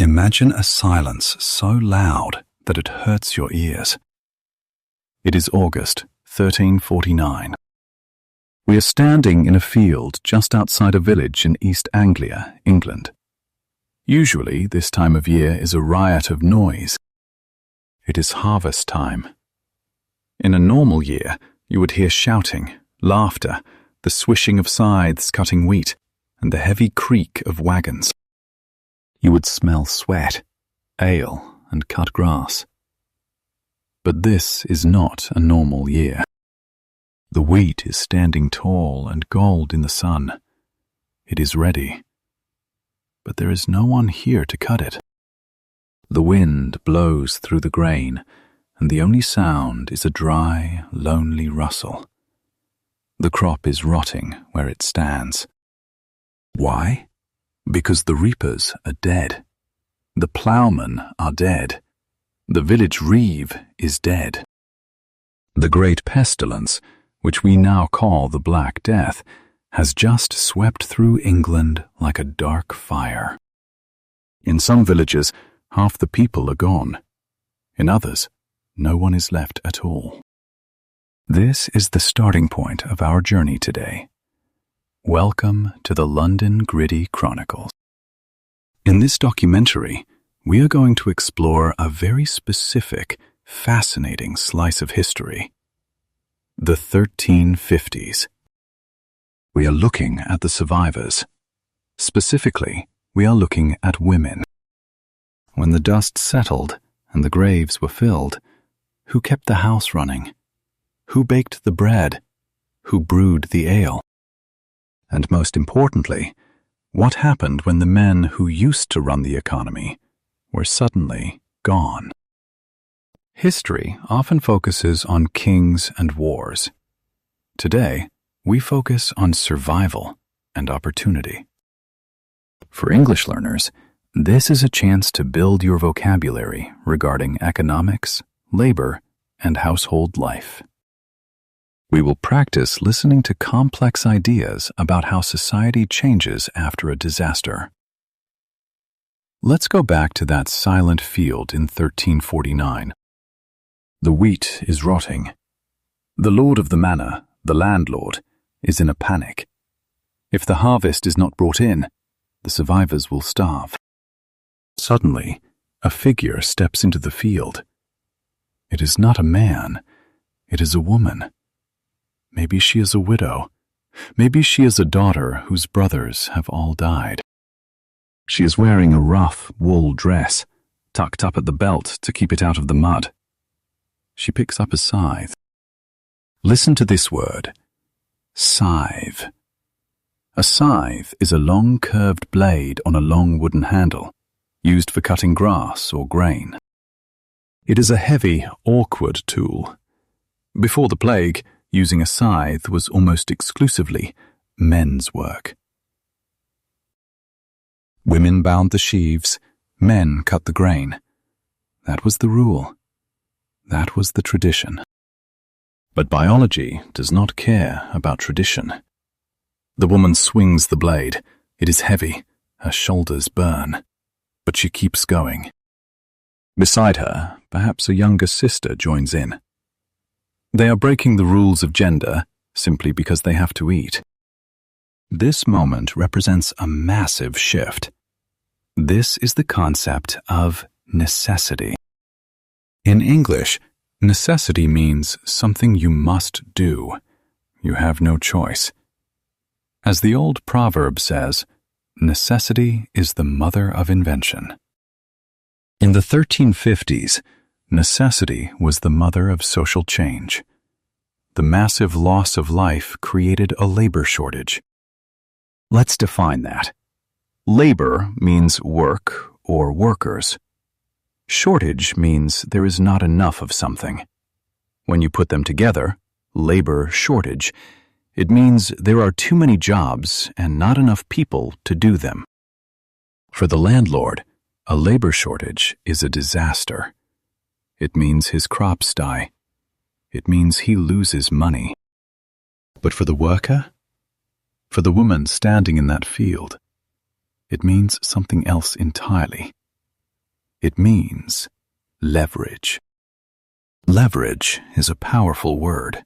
Imagine a silence so loud that it hurts your ears. It is August 1349. We are standing in a field just outside a village in East Anglia, England. Usually, this time of year is a riot of noise. It is harvest time. In a normal year, you would hear shouting, laughter, the swishing of scythes cutting wheat, and the heavy creak of wagons. You would smell sweat, ale, and cut grass. But this is not a normal year. The wheat is standing tall and gold in the sun. It is ready. But there is no one here to cut it. The wind blows through the grain, and the only sound is a dry, lonely rustle. The crop is rotting where it stands. Why? Because the reapers are dead. The ploughmen are dead. The village grieve is dead. The great pestilence, which we now call the Black Death, has just swept through England like a dark fire. In some villages, half the people are gone. In others, no one is left at all. This is the starting point of our journey today. Welcome to the London Gritty Chronicles. In this documentary, we are going to explore a very specific, fascinating slice of history. The 1350s. We are looking at the survivors. Specifically, we are looking at women. When the dust settled and the graves were filled, who kept the house running? Who baked the bread? Who brewed the ale? And most importantly, what happened when the men who used to run the economy were suddenly gone? History often focuses on kings and wars. Today, we focus on survival and opportunity. For English learners, this is a chance to build your vocabulary regarding economics, labor, and household life. We will practice listening to complex ideas about how society changes after a disaster. Let's go back to that silent field in 1349. The wheat is rotting. The lord of the manor, the landlord, is in a panic. If the harvest is not brought in, the survivors will starve. Suddenly, a figure steps into the field. It is not a man, it is a woman. Maybe she is a widow. Maybe she is a daughter whose brothers have all died. She is wearing a rough wool dress, tucked up at the belt to keep it out of the mud. She picks up a scythe. Listen to this word, scythe. A scythe is a long curved blade on a long wooden handle, used for cutting grass or grain. It is a heavy, awkward tool. Before the plague, using a scythe was almost exclusively men's work. Women bound the sheaves, men cut the grain. That was the rule. That was the tradition. But biology does not care about tradition. The woman swings the blade. It is heavy. Her shoulders burn. But she keeps going. Beside her, perhaps a younger sister joins in. They are breaking the rules of gender simply because they have to eat. This moment represents a massive shift. This is the concept of necessity. In English, necessity means something you must do. You have no choice. As the old proverb says, necessity is the mother of invention. In the 1350s, necessity was the mother of social change. The massive loss of life created a labor shortage. Let's define that. Labor means work or workers. Shortage means there is not enough of something. When you put them together, labor shortage, it means there are too many jobs and not enough people to do them. For the landlord, a labor shortage is a disaster. It means his crops die. It means he loses money. But for the worker, for the woman standing in that field, it means something else entirely. It means leverage. Leverage is a powerful word.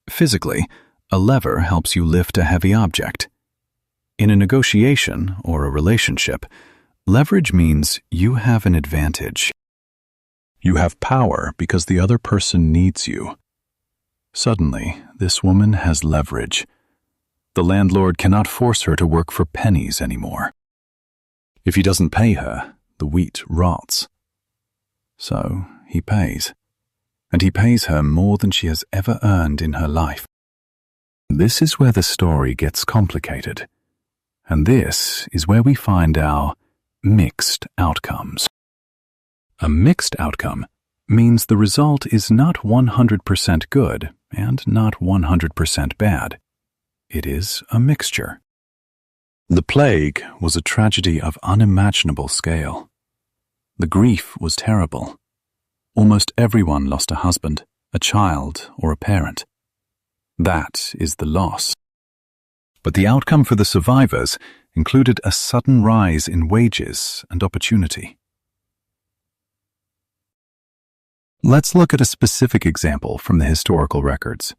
Physically, a lever helps you lift a heavy object. In a negotiation or a relationship, leverage means you have an advantage. You have power because the other person needs you. Suddenly, this woman has leverage. The landlord cannot force her to work for pennies anymore. If he doesn't pay her, the wheat rots. So he pays. And he pays her more than she has ever earned in her life. This is where the story gets complicated. And this is where we find our mixed outcomes. A mixed outcome means the result is not 100% good and not 100% bad. It is a mixture. The plague was a tragedy of unimaginable scale. The grief was terrible. Almost everyone lost a husband, a child, or a parent. That is the loss. But the outcome for the survivors included a sudden rise in wages and opportunity. Let's look at a specific example from the historical records.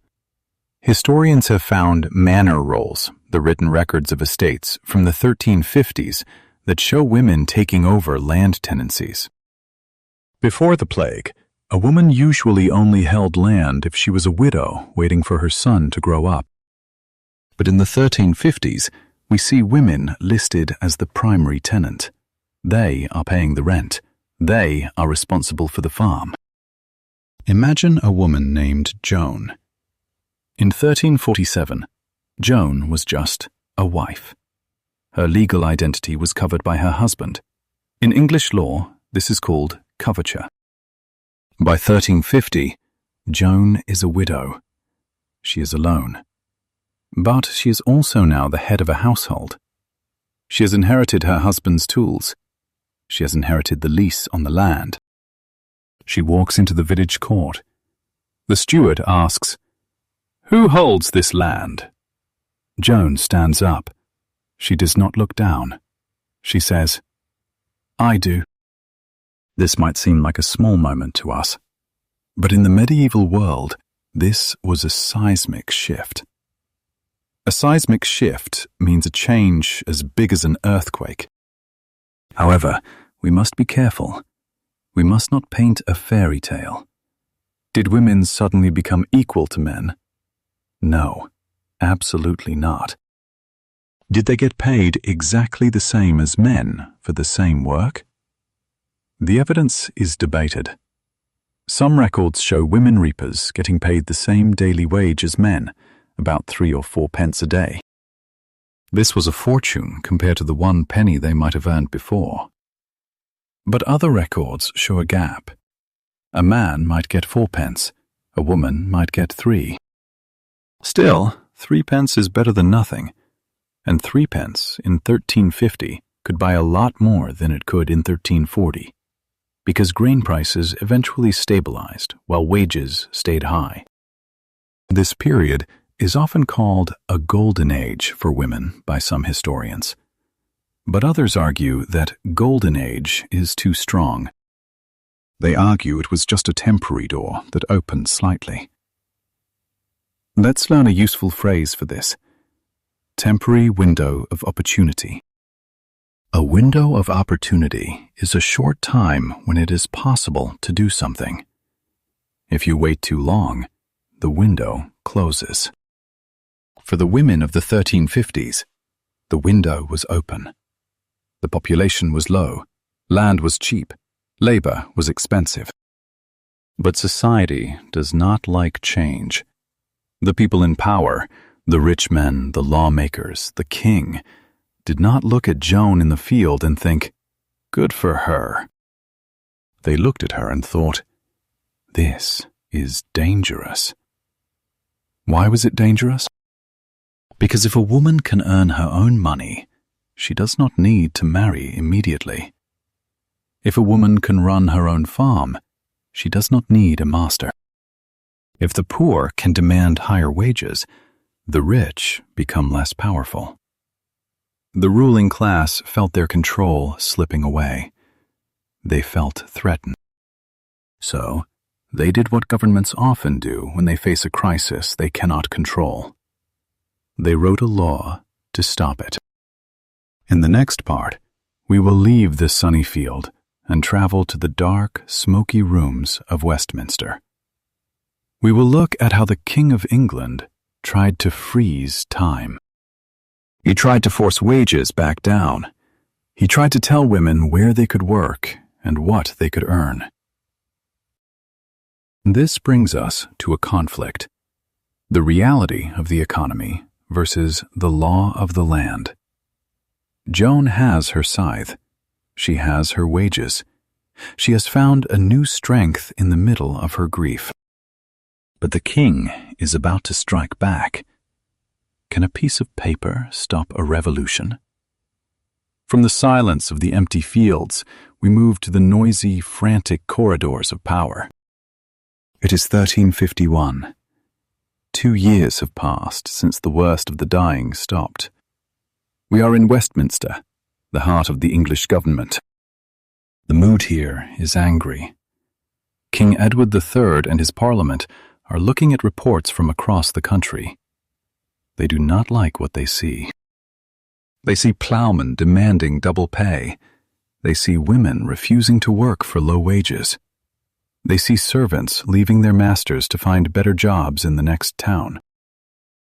Historians have found manor rolls, the written records of estates from the 1350s, that show women taking over land tenancies. Before the plague, a woman usually only held land if she was a widow waiting for her son to grow up. But in the 1350s, we see women listed as the primary tenant. They are paying the rent. They are responsible for the farm. Imagine a woman named Joan. In 1347, Joan was just a wife. Her legal identity was covered by her husband. In English law, this is called coverture. By 1350, Joan is a widow. She is alone. But she is also now the head of a household. She has inherited her husband's tools. She has inherited the lease on the land. She walks into the village court. The steward asks, "Who holds this land?" Joan stands up. She does not look down. She says, "I do." This might seem like a small moment to us, but in the medieval world, this was a seismic shift. A seismic shift means a change as big as an earthquake. However, we must be careful. We must not paint a fairy tale. Did women suddenly become equal to men? No, absolutely not. Did they get paid exactly the same as men for the same work? The evidence is debated. Some records show women reapers getting paid the same daily wage as men, about 3 or 4 pence a day. This was a fortune compared to the 1 penny they might have earned before. But other records show a gap. A man might get 4 pence, a woman might get 3. Still, 3 pence is better than nothing, and 3 pence in 1350 could buy a lot more than it could in 1340, because grain prices eventually stabilized while wages stayed high. This period is often called a golden age for women by some historians. But others argue that golden age is too strong. They argue it was just a temporary door that opened slightly. Let's learn a useful phrase for this. Temporary window of opportunity. A window of opportunity is a short time when it is possible to do something. If you wait too long, the window closes. For the women of the 1350s, the window was open. The population was low, land was cheap, labor was expensive. But society does not like change. The people in power, the rich men, the lawmakers, the king, did not look at Joan in the field and think, "Good for her." They looked at her and thought, "This is dangerous." Why was it dangerous? Because if a woman can earn her own money, she does not need to marry immediately. If a woman can run her own farm, she does not need a master. If the poor can demand higher wages, the rich become less powerful. The ruling class felt their control slipping away. they felt threatened. So, they did what governments often do when they face a crisis they cannot control. They wrote a law to stop it. In the next part, we will leave this sunny field and travel to the dark, smoky rooms of Westminster. We will look at how the King of England tried to freeze time. He tried to force wages back down. He tried to tell women where they could work and what they could earn. This brings us to a conflict: the reality of the economy versus the law of the land. Joan has her scythe. She has her wages. She has found a new strength in the middle of her grief. But the king is about to strike back. Can a piece of paper stop a revolution? From the silence of the empty fields, we move to the noisy, frantic corridors of power. It is 1351. 2 years have passed since the worst of the dying stopped. We are in Westminster, the heart of the English government. The mood here is angry. King Edward III and his parliament are looking at reports from across the country. They do not like what they see. They see ploughmen demanding double pay. They see women refusing to work for low wages. They see servants leaving their masters to find better jobs in the next town.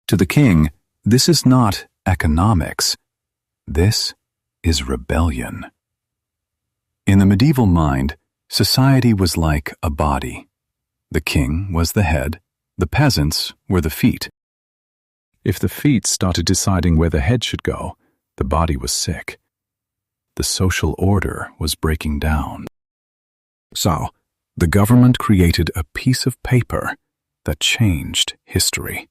To the king, this is not economics. This is rebellion. In the medieval mind, society was like a body. The king was the head, the peasants were the feet. If the feet started deciding where the head should go, the body was sick. The social order was breaking down. So, the government created a piece of paper that changed history.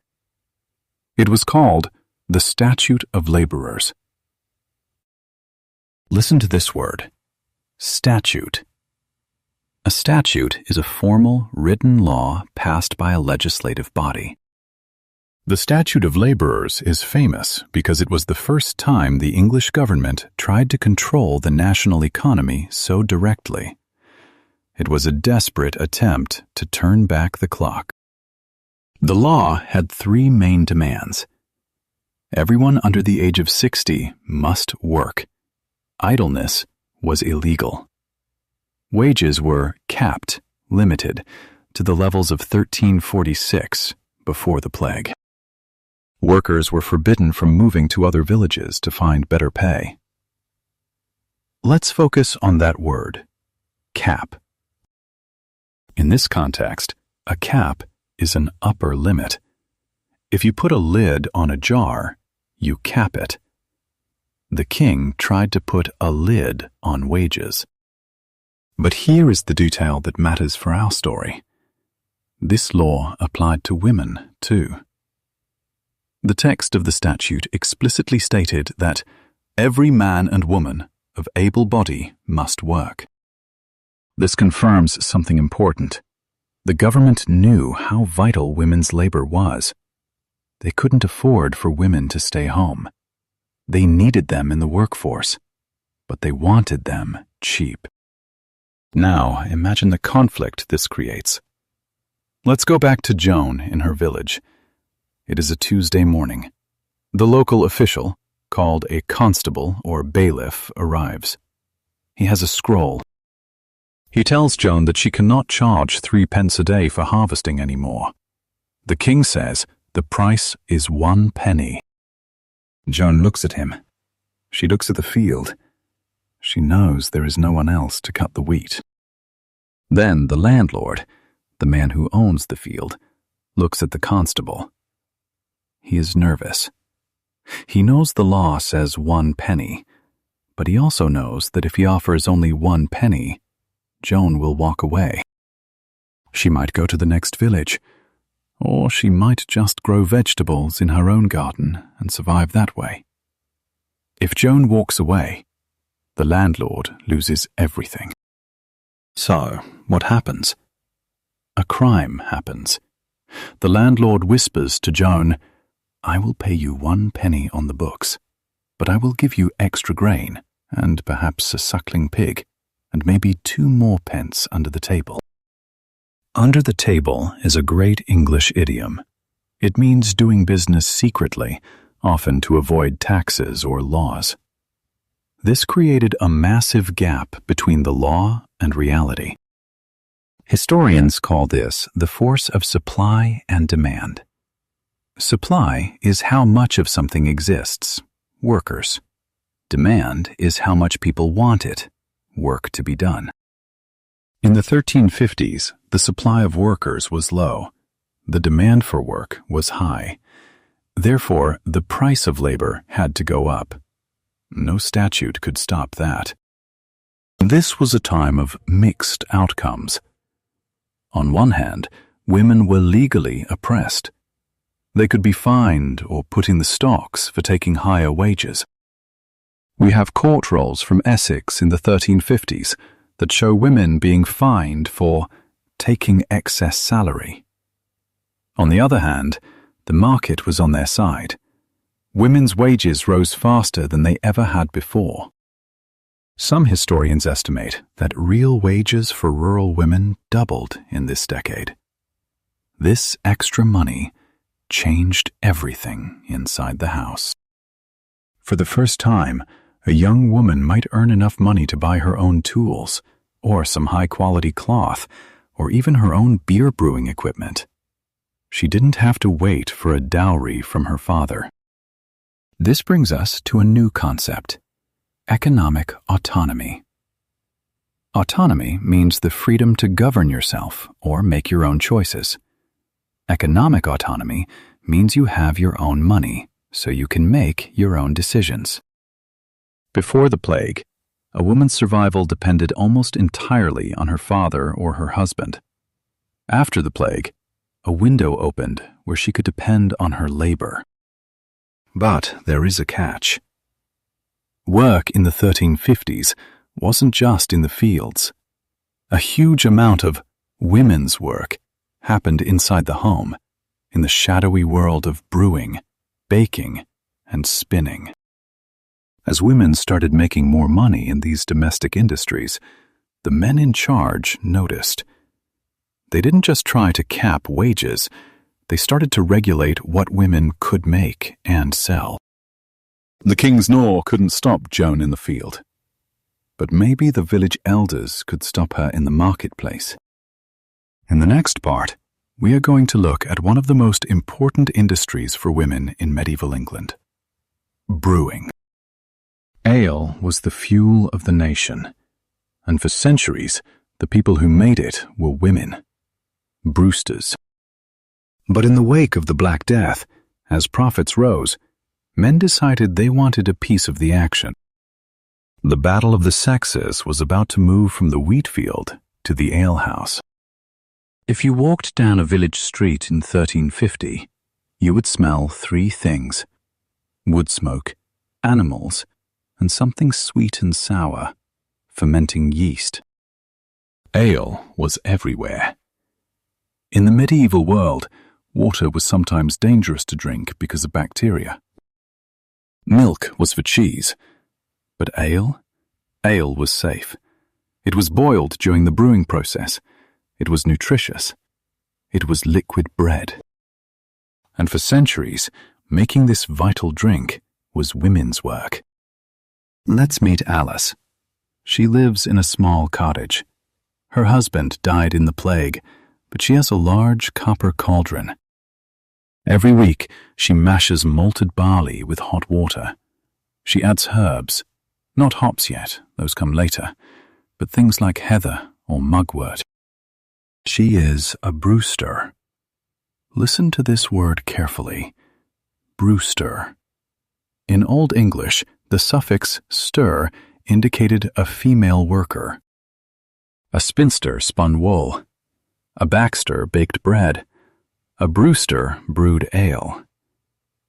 It was called the Statute of Laborers. Listen to this word: statute. A statute is a formal, written law passed by a legislative body. The Statute of Laborers is famous because it was the first time the English government tried to control the national economy so directly. It was a desperate attempt to turn back the clock. The law had 3 main demands. Everyone under the age of 60 must work. Idleness was illegal. Wages were capped, limited, to the levels of 1346 before the plague. Workers were forbidden from moving to other villages to find better pay. Let's focus on that word, cap. In this context, a cap is an upper limit. If you put a lid on a jar, you cap it. The king tried to put a lid on wages. But here is the detail that matters for our story. This law applied to women, too. The text of the statute explicitly stated that every man and woman of able body must work. This confirms something important. The government knew how vital women's labor was. They couldn't afford for women to stay home. They needed them in the workforce, but they wanted them cheap. Now, imagine the conflict this creates. Let's go back to Joan in her village. It is a Tuesday morning. The local official, called a constable or bailiff, arrives. He has a scroll. He tells Joan that she cannot charge 3 pence a day for harvesting anymore. The king says the price is 1 penny. Joan looks at him. She looks at the field. She knows there is no one else to cut the wheat. Then the landlord, the man who owns the field, looks at the constable. He is nervous. He knows the law says 1 penny, but he also knows that if he offers only 1 penny, Joan will walk away. She might go to the next village, or she might just grow vegetables in her own garden and survive that way. If Joan walks away, the landlord loses everything. So, what happens? A crime happens. The landlord whispers to Joan, "I will pay you 1 penny on the books, but I will give you extra grain and perhaps a suckling pig. and maybe 2 more pence under the table. Under the table is a great English idiom. It means doing business secretly, often to avoid taxes or laws. This created a massive gap between the law and reality. Historians call this the force of supply and demand. Supply is how much of something exists, workers. Demand is how much people want it, work to be done. In the 1350s, the supply of workers was low. The demand for work was high. Therefore, the price of labor had to go up. No statute could stop that. This was a time of mixed outcomes. On one hand, women were legally oppressed. They could be fined or put in the stocks for taking higher wages. We have court rolls from Essex in the 1350s that show women being fined for taking excess salary. On the other hand, the market was on their side. Women's wages rose faster than they ever had before. Some historians estimate that real wages for rural women doubled in this decade. This extra money changed everything inside the house. For the first time, a young woman might earn enough money to buy her own tools, or some high-quality cloth, or even her own beer brewing equipment. She didn't have to wait for a dowry from her father. This brings us to a new concept: economic autonomy. Autonomy means the freedom to govern yourself or make your own choices. Economic autonomy means you have your own money, so you can make your own decisions. Before the plague, a woman's survival depended almost entirely on her father or her husband. After the plague, a window opened where she could depend on her labor. But there is a catch. Work in the 1350s wasn't just in the fields. A huge amount of women's work happened inside the home, in the shadowy world of brewing, baking, and spinning. As women started making more money in these domestic industries, the men in charge noticed. They didn't just try to cap wages, they started to regulate what women could make and sell. The king's gnaw couldn't stop Joan in the field, but maybe the village elders could stop her in the marketplace. In the next part, we are going to look at one of the most important industries for women in medieval England: brewing. Ale was the fuel of the nation, and for centuries, the people who made it were women, brewsters. But in the wake of the Black Death, as profits rose, men decided they wanted a piece of the action. The battle of the sexes was about to move from the wheat field to the alehouse. If you walked down a village street in 1350, you would smell 3 things: wood smoke, animals, and something sweet and sour, fermenting yeast. Ale was everywhere. In the medieval world, water was sometimes dangerous to drink because of bacteria. Milk was for cheese, but ale? Ale was safe. It was boiled during the brewing process. It was nutritious. It was liquid bread. And for centuries, making this vital drink was women's work. Let's meet Alice. She lives in a small cottage. Her husband died in the plague, but she has a large copper cauldron. Every week, she mashes malted barley with hot water. She adds herbs, not hops yet, those come later, but things like heather or mugwort. She is a brewster. Listen to this word carefully: brewster. In Old English, the suffix "ster" indicated a female worker. A spinster spun wool. A baxter baked bread. A brewster brewed ale.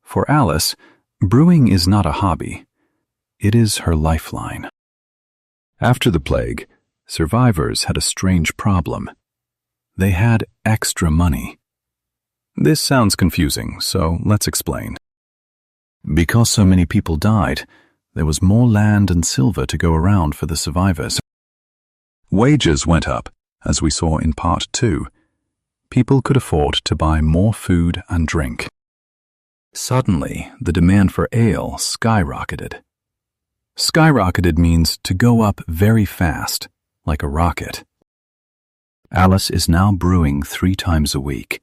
For Alice, brewing is not a hobby. It is her lifeline. After the plague, survivors had a strange problem. They had extra money. This sounds confusing, so let's explain. Because so many people died, there was more land and silver to go around for the survivors. Wages went up, as we saw in part 2. People could afford to buy more food and drink. Suddenly, the demand for ale skyrocketed. Skyrocketed means to go up very fast, like a rocket. Alice is now brewing 3 times a week.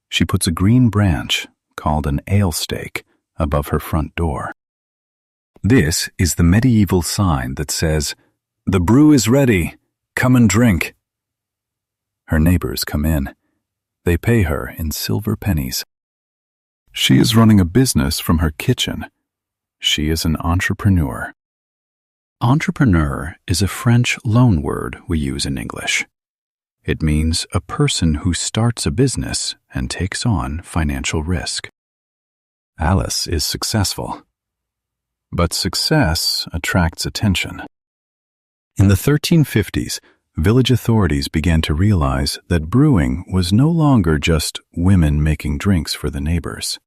She puts a green branch, called an ale stake, above her front door. This is the medieval sign that says, "The brew is ready. Come and drink." Her neighbors come in. They pay her in silver pennies. She is running a business from her kitchen. She is an entrepreneur. Entrepreneur is a French loan word we use in English. It means a person who starts a business and takes on financial risk. Alice is successful. But success attracts attention. In the 1350s, village authorities began to realize that brewing was no longer just women making drinks for the neighbors.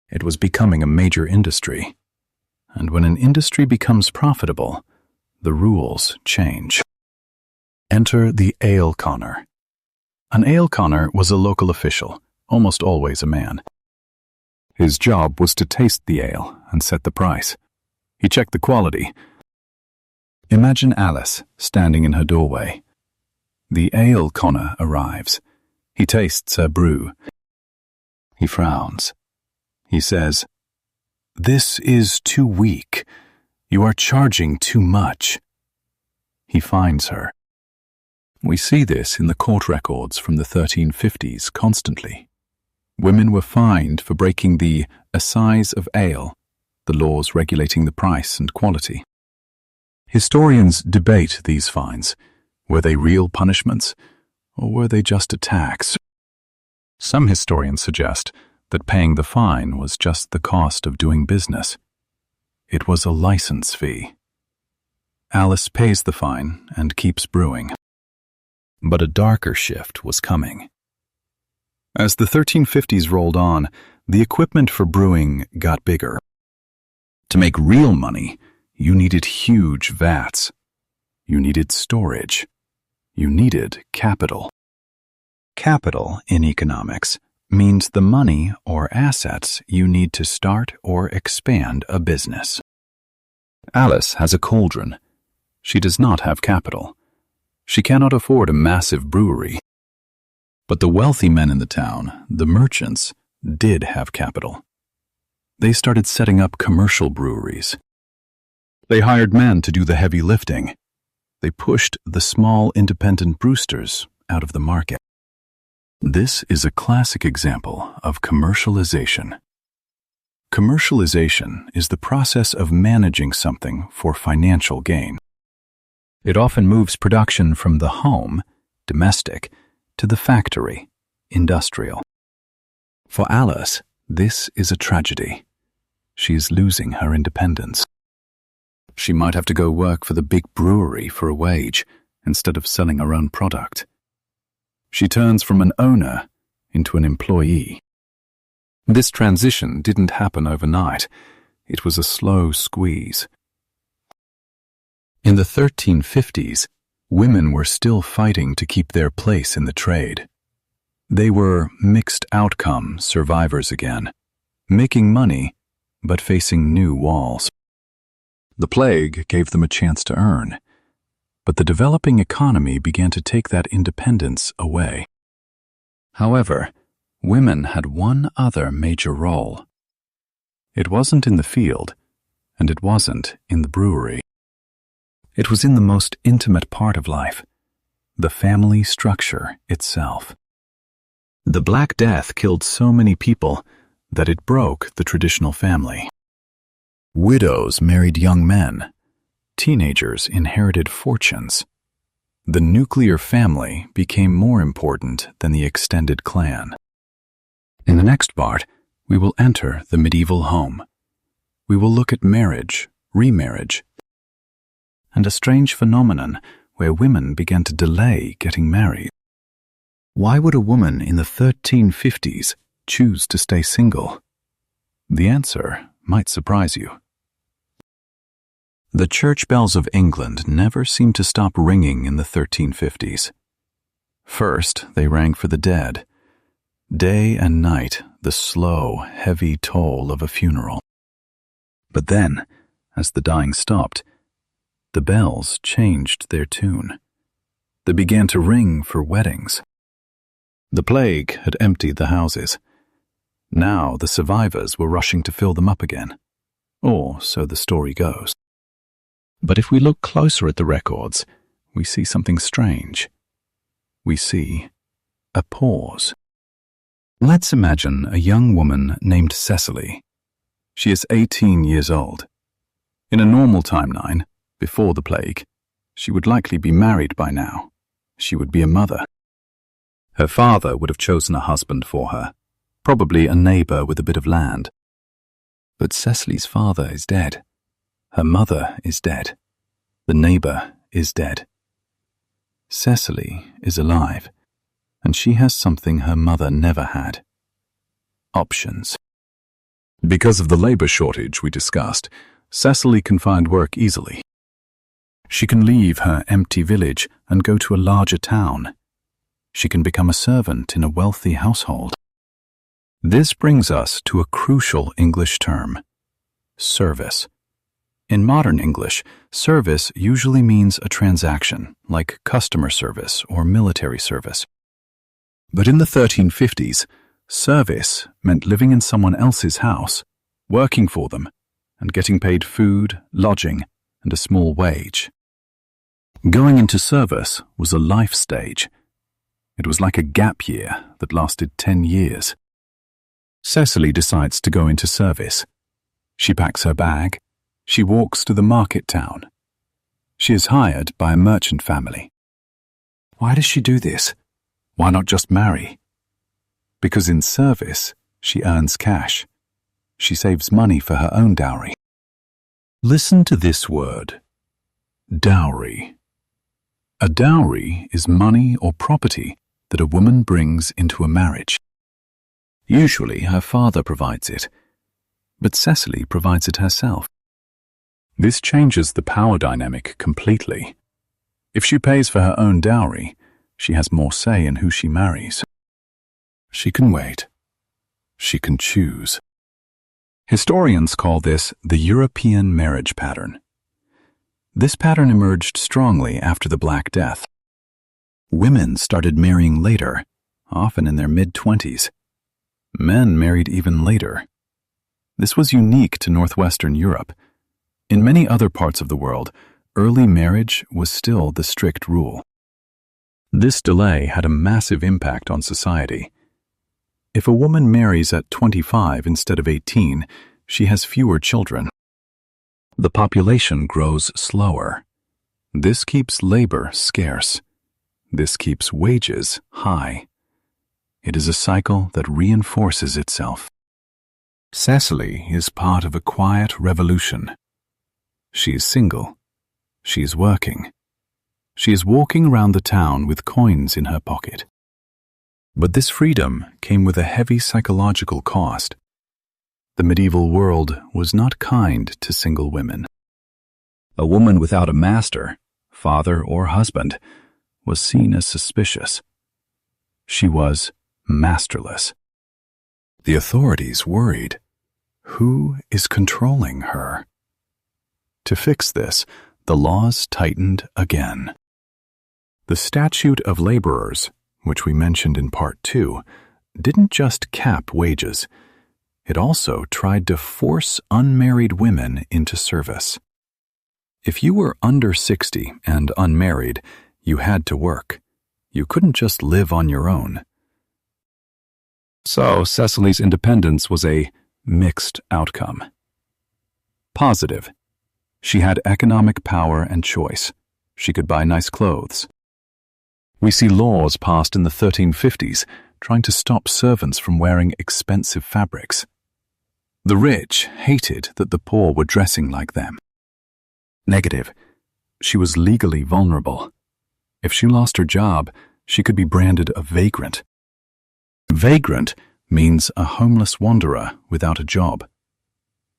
It was becoming a major industry. And when an industry becomes profitable, the rules change. Enter the ale conner. An ale conner was a local official, almost always a man. His job was to taste the ale and set the price. He checked the quality. Imagine Alice standing in her doorway. The ale conner arrives. He tastes her brew. He frowns. He says, "This is too weak. You are charging too much." He fines her. We see this in the court records from the 1350s constantly. Women were fined for breaking the assize of ale, the laws regulating the price and quality. Historians debate these fines. Were they real punishments, or were they just a tax? Some historians suggest that paying the fine was just the cost of doing business. It was a license fee. Alice pays the fine and keeps brewing. But a darker shift was coming. As the 1350s rolled on, the equipment for brewing got bigger. To make real money, you needed huge vats. You needed storage. You needed capital. Capital in economics means the money or assets you need to start or expand a business. Alice has a cauldron. She does not have capital. She cannot afford a massive brewery. But the wealthy men in the town, the merchants, did have capital. They started setting up commercial breweries. They hired men to do the heavy lifting. They pushed the small independent brewsters out of the market. This is a classic example of commercialization. Commercialization is the process of managing something for financial gain. It often moves production from the home, domestic, to the factory, industrial. For Alice, this is a tragedy. She is losing her independence. She might have to go work for the big brewery for a wage instead of selling her own product. She turns from an owner into an employee. This transition didn't happen overnight. It was a slow squeeze. In the 1350s, women were still fighting to keep their place in the trade. They were mixed-outcome survivors again, making money but facing new walls. The plague gave them a chance to earn, but the developing economy began to take that independence away. However, women had one other major role. It wasn't in the field, and it wasn't in the brewery. It was in the most intimate part of life, the family structure itself. The Black Death killed so many people that it broke the traditional family. Widows married young men. Teenagers inherited fortunes. The nuclear family became more important than the extended clan. In the next part, we will enter the medieval home. We will look at marriage, remarriage, and a strange phenomenon where women began to delay getting married. Why would a woman in the 1350s choose to stay single? The answer might surprise you. The church bells of England never seemed to stop ringing in the 1350s. First, they rang for the dead. Day and night, the slow, heavy toll of a funeral. But then, as the dying stopped, the bells changed their tune. They began to ring for weddings. The plague had emptied the houses. Now the survivors were rushing to fill them up again. Or so the story goes. But if we look closer at the records, we see something strange. We see a pause. Let's imagine a young woman named Cecily. She is 18 years old. In a normal timeline, before the plague, she would likely be married by now. She would be a mother. Her father would have chosen a husband for her, probably a neighbor with a bit of land. But Cecily's father is dead. Her mother is dead. The neighbor is dead. Cecily is alive, and she has something her mother never had. Options. Because of the labor shortage we discussed, Cecily can find work easily. She can leave her empty village and go to a larger town. She can become a servant in a wealthy household. This brings us to a crucial English term: service. In modern English, service usually means a transaction, like customer service or military service. But in the 1350s, service meant living in someone else's house, working for them, and getting paid food, lodging, and a small wage. Going into service was a life stage. It was like a gap year that lasted 10 years. Cecily decides to go into service. She packs her bag. She walks to the market town. She is hired by a merchant family. Why does she do this? Why not just marry? Because in service, she earns cash. She saves money for her own dowry. Listen to this word: dowry. A dowry is money or property that a woman brings into a marriage. Usually her father provides it, but Cecily provides it herself. This changes the power dynamic completely. If she pays for her own dowry, she has more say in who she marries. She can wait. She can choose. Historians call this the European marriage pattern. This pattern emerged strongly after the Black Death. Women started marrying later, often in their mid-20s. Men married even later. This was unique to Northwestern Europe. In many other parts of the world, early marriage was still the strict rule. This delay had a massive impact on society. If a woman marries at 25 instead of 18, she has fewer children. The population grows slower. This keeps labor scarce. This keeps wages high. It is a cycle that reinforces itself. Cecily is part of a quiet revolution. She is single. She is working. She is walking around the town with coins in her pocket. But this freedom came with a heavy psychological cost. The medieval world was not kind to single women. A woman without a master, father or husband, was seen as suspicious. She was masterless. The authorities worried. Who is controlling her? To fix this, the laws tightened again. The Statute of Laborers, which we mentioned in Part 2, didn't just cap wages. It also tried to force unmarried women into service. If you were under 60 and unmarried, you had to work. You couldn't just live on your own. So Cecily's independence was a mixed outcome. Positive. She had economic power and choice. She could buy nice clothes. We see laws passed in the 1350s trying to stop servants from wearing expensive fabrics. The rich hated that the poor were dressing like them. Negative. She was legally vulnerable. If she lost her job, she could be branded a vagrant. Vagrant means a homeless wanderer without a job.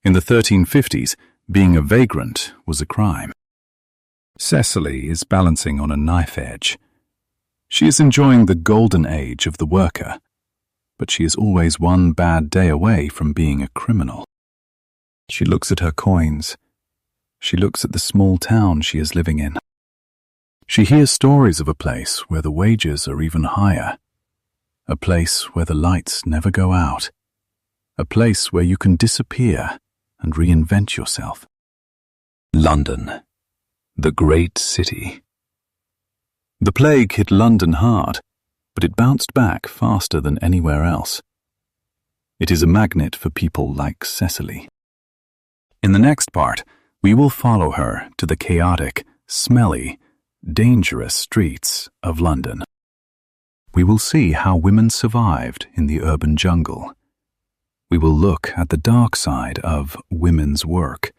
In the 1350s, being a vagrant was a crime. Cecily is balancing on a knife edge. She is enjoying the golden age of the worker, but she is always one bad day away from being a criminal. She looks at her coins. She looks at the small town she is living in. She hears stories of a place where the wages are even higher, a place where the lights never go out, a place where you can disappear and reinvent yourself. London, the great city. The plague hit London hard, but it bounced back faster than anywhere else. It is a magnet for people like Cecily. In the next part, we will follow her to the chaotic, smelly, dangerous streets of London. We will see how women survived in the urban jungle. We will look at the dark side of women's work,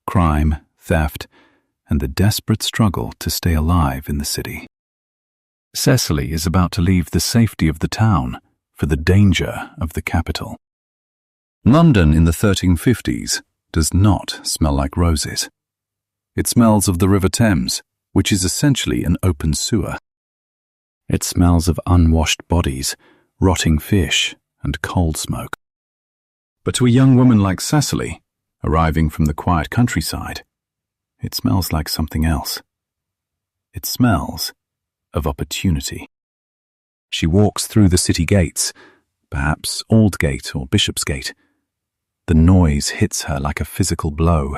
crime, theft, and the desperate struggle to stay alive in the city. Cecily is about to leave the safety of the town for the danger of the capital. London in the 1350s does not smell like roses. It smells of the River Thames, which is essentially an open sewer. It smells of unwashed bodies, rotting fish, and coal smoke. But to a young woman like Cecily, arriving from the quiet countryside, it smells like something else. It smells of opportunity. She walks through the city gates, perhaps Aldgate or Bishopsgate. The noise hits her like a physical blow.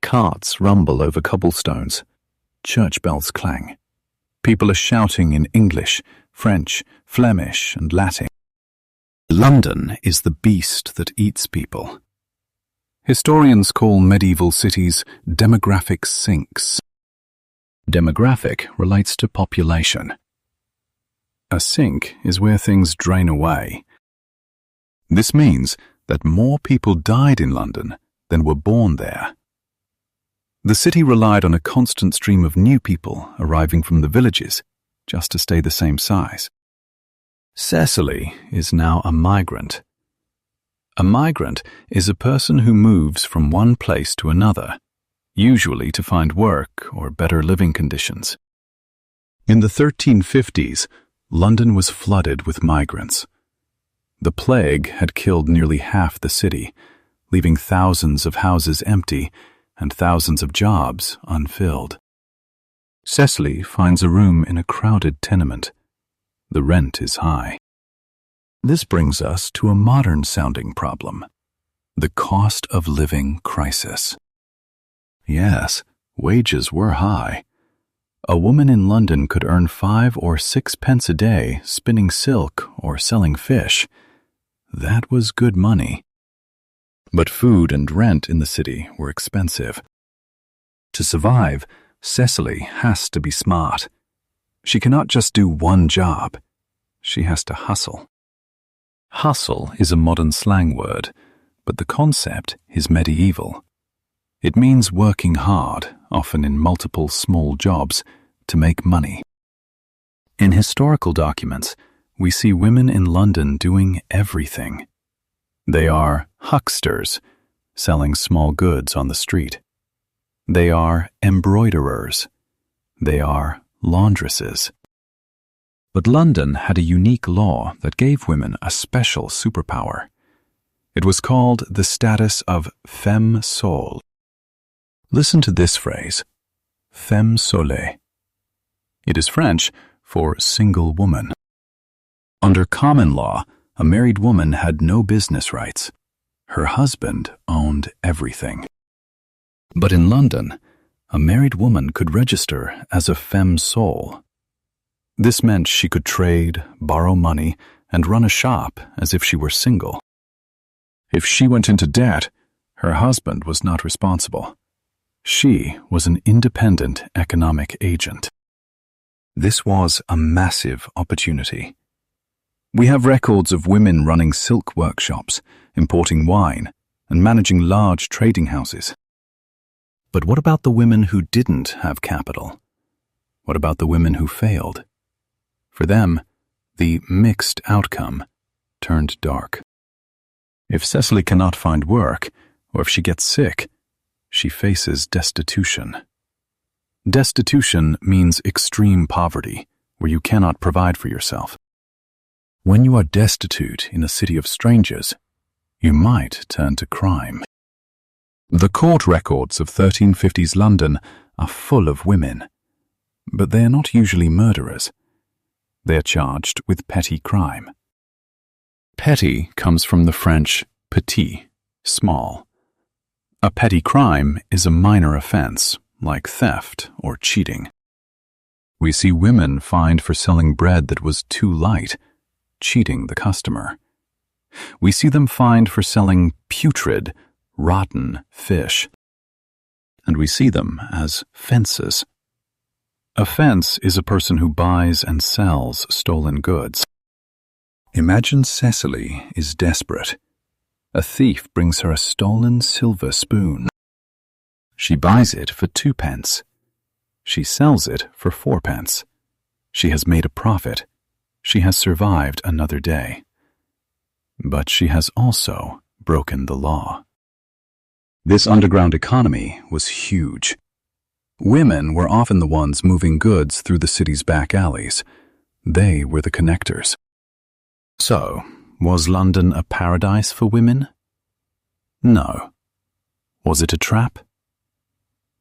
Carts rumble over cobblestones. Church bells clang. People are shouting in English, French, Flemish, and Latin. London is the beast that eats people. Historians call medieval cities demographic sinks. Demographic relates to population. A sink is where things drain away. This means that more people died in London than were born there. The city relied on a constant stream of new people arriving from the villages just to stay the same size. Cecily is now a migrant. A migrant is a person who moves from one place to another, usually to find work or better living conditions. In the 1350s, London was flooded with migrants. The plague had killed nearly half the city, leaving thousands of houses empty and thousands of jobs unfilled. Cecily finds a room in a crowded tenement. The rent is high. This brings us to a modern-sounding problem: the cost of living crisis. Yes, wages were high. A woman in London could earn 5 or 6 pence a day spinning silk or selling fish. That was good money. But food and rent in the city were expensive. To survive, Cecily has to be smart. She cannot just do one job. She has to hustle. Hustle is a modern slang word, but the concept is medieval. It means working hard, often in multiple small jobs, to make money. In historical documents, we see women in London doing everything. They are hucksters, selling small goods on the street. They are embroiderers. They are laundresses. But London had a unique law that gave women a special superpower. It was called the status of femme sole. Listen to this phrase, femme sole. It is French for single woman. Under common law, a married woman had no business rights. Her husband owned everything. But in London, a married woman could register as a femme sole. This meant she could trade, borrow money, and run a shop as if she were single. If she went into debt, her husband was not responsible. She was an independent economic agent. This was a massive opportunity. We have records of women running silk workshops, importing wine, and managing large trading houses. But what about the women who didn't have capital? What about the women who failed? For them, the mixed outcome turned dark. If Cecily cannot find work, or if she gets sick, she faces destitution. Destitution means extreme poverty, where you cannot provide for yourself. When you are destitute in a city of strangers, you might turn to crime. The court records of 1350s London are full of women, but they are not usually murderers. They are charged with petty crime. Petty comes from the French petit, small. A petty crime is a minor offense, like theft or cheating. We see women fined for selling bread that was too light, cheating the customer. We see them fined for selling putrid, rotten fish. And we see them as fences. A fence is a person who buys and sells stolen goods. Imagine Cecily is desperate. A thief brings her a stolen silver spoon. She buys it for 2 pence. She sells it for 4 pence. She has made a profit. She has survived another day. But she has also broken the law. This underground economy was huge. Women were often the ones moving goods through the city's back alleys. They were the connectors. So, was London a paradise for women? No. Was it a trap?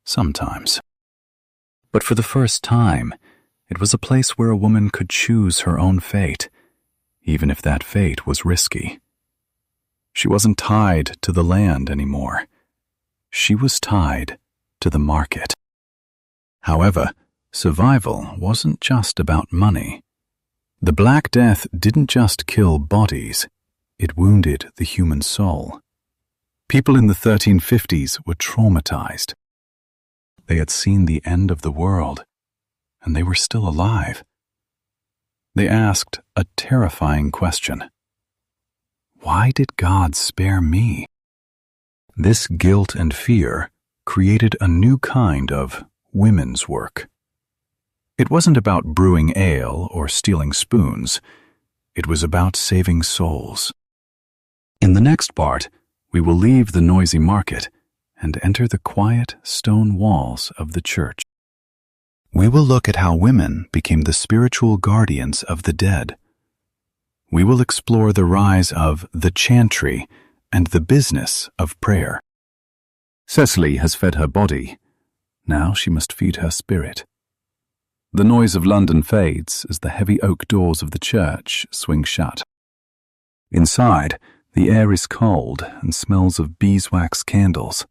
Sometimes. But for the first time, it was a place where a woman could choose her own fate, even if that fate was risky. She wasn't tied to the land anymore. She was tied to the market. However, survival wasn't just about money. The Black Death didn't just kill bodies, it wounded the human soul. People in the 1350s were traumatized. They had seen the end of the world, and they were still alive. They asked a terrifying question. Why did God spare me? This guilt and fear created a new kind of women's work. It wasn't about brewing ale or stealing spoons. It was about saving souls. In the next part, we will leave the noisy market and enter the quiet stone walls of the church. We will look at how women became the spiritual guardians of the dead. We will explore the rise of the chantry and the business of prayer. Cecily has fed her body. Now she must feed her spirit. The noise of London fades as the heavy oak doors of the church swing shut. Inside, the air is cold and smells of beeswax candles.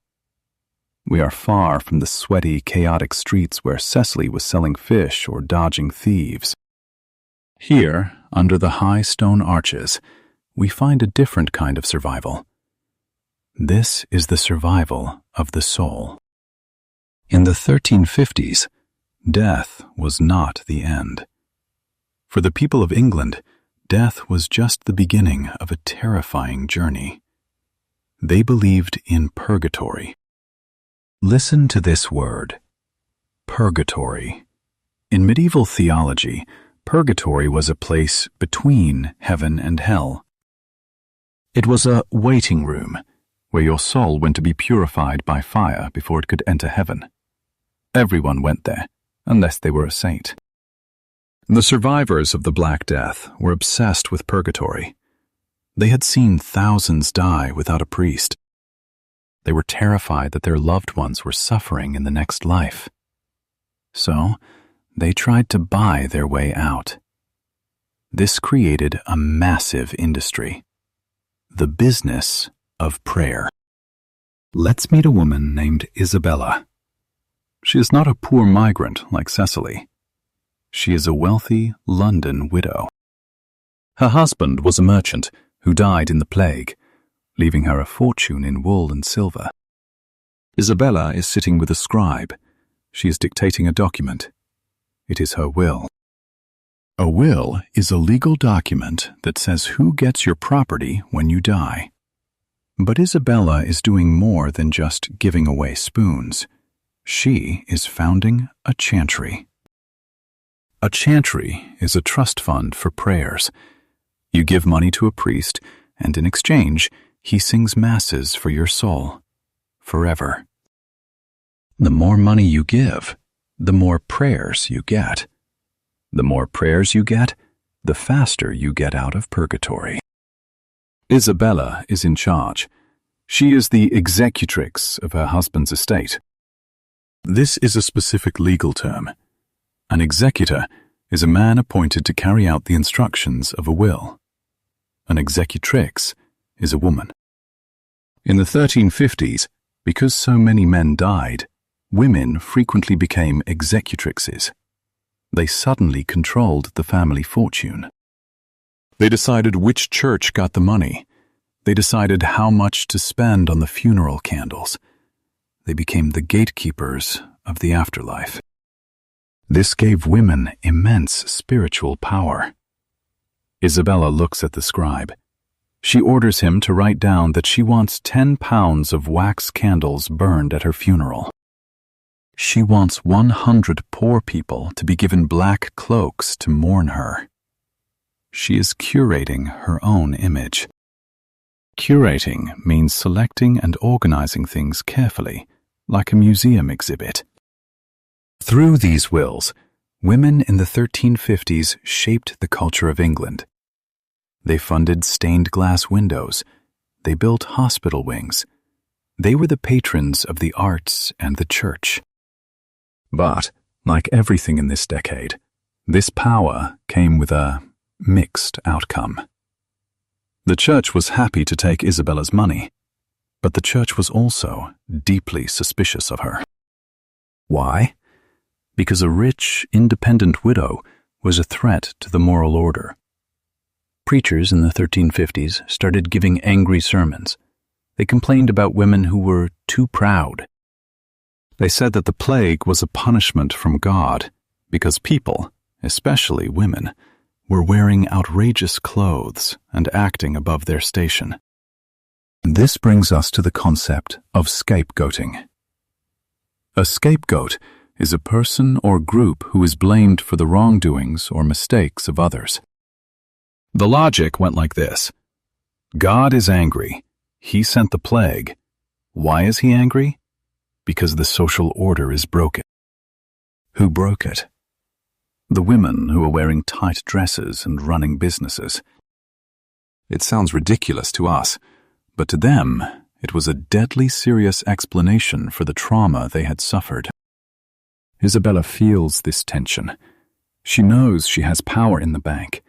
We are far from the sweaty, chaotic streets where Cecily was selling fish or dodging thieves. Here, under the high stone arches, we find a different kind of survival. This is the survival of the soul. In the 1350s, death was not the end. For the people of England, death was just the beginning of a terrifying journey. They believed in purgatory. Listen to this word, purgatory. In medieval theology, purgatory was a place between heaven and hell. It was a waiting room where your soul went to be purified by fire before it could enter heaven. Everyone went there, unless they were a saint. The survivors of the Black Death were obsessed with purgatory. They had seen thousands die without a priest. They were terrified that their loved ones were suffering in the next life. So, they tried to buy their way out. This created a massive industry, the business of prayer. Let's meet a woman named Isabella. She is not a poor migrant like Cecily. She is a wealthy London widow. Her husband was a merchant who died in the plague, leaving her a fortune in wool and silver. Isabella is sitting with a scribe. She is dictating a document. It is her will. A will is a legal document that says who gets your property when you die. But Isabella is doing more than just giving away spoons. She is founding a chantry. A chantry is a trust fund for prayers. You give money to a priest, and in exchange, he sings masses for your soul, forever. The more money you give, the more prayers you get. The more prayers you get, the faster you get out of purgatory. Isabella is in charge. She is the executrix of her husband's estate. This is a specific legal term. An executor is a man appointed to carry out the instructions of a will. An executrix is a woman. In the 1350s, because so many men died, women frequently became executrixes. They suddenly controlled the family fortune. They decided which church got the money. They decided how much to spend on the funeral candles. They became the gatekeepers of the afterlife. This gave women immense spiritual power. Isabella looks at the scribe. She orders him to write down that she wants 10 pounds of wax candles burned at her funeral. She wants 100 poor people to be given black cloaks to mourn her. She is curating her own image. Curating means selecting and organizing things carefully, like a museum exhibit. Through these wills, women in the 1350s shaped the culture of England. They funded stained glass windows. They built hospital wings. They were the patrons of the arts and the church. But, like everything in this decade, this power came with a mixed outcome. The church was happy to take Isabella's money, but the church was also deeply suspicious of her. Why? Because a rich, independent widow was a threat to the moral order. Preachers in the 1350s started giving angry sermons. They complained about women who were too proud. They said that the plague was a punishment from God because people, especially women, were wearing outrageous clothes and acting above their station. This brings us to the concept of scapegoating. A scapegoat is a person or group who is blamed for the wrongdoings or mistakes of others. The logic went like this. God is angry. He sent the plague. Why is he angry? Because the social order is broken. Who broke it? The women who are wearing tight dresses and running businesses. It sounds ridiculous to us, but to them, it was a deadly serious explanation for the trauma they had suffered. Isabella feels this tension. She knows she has power in the bank,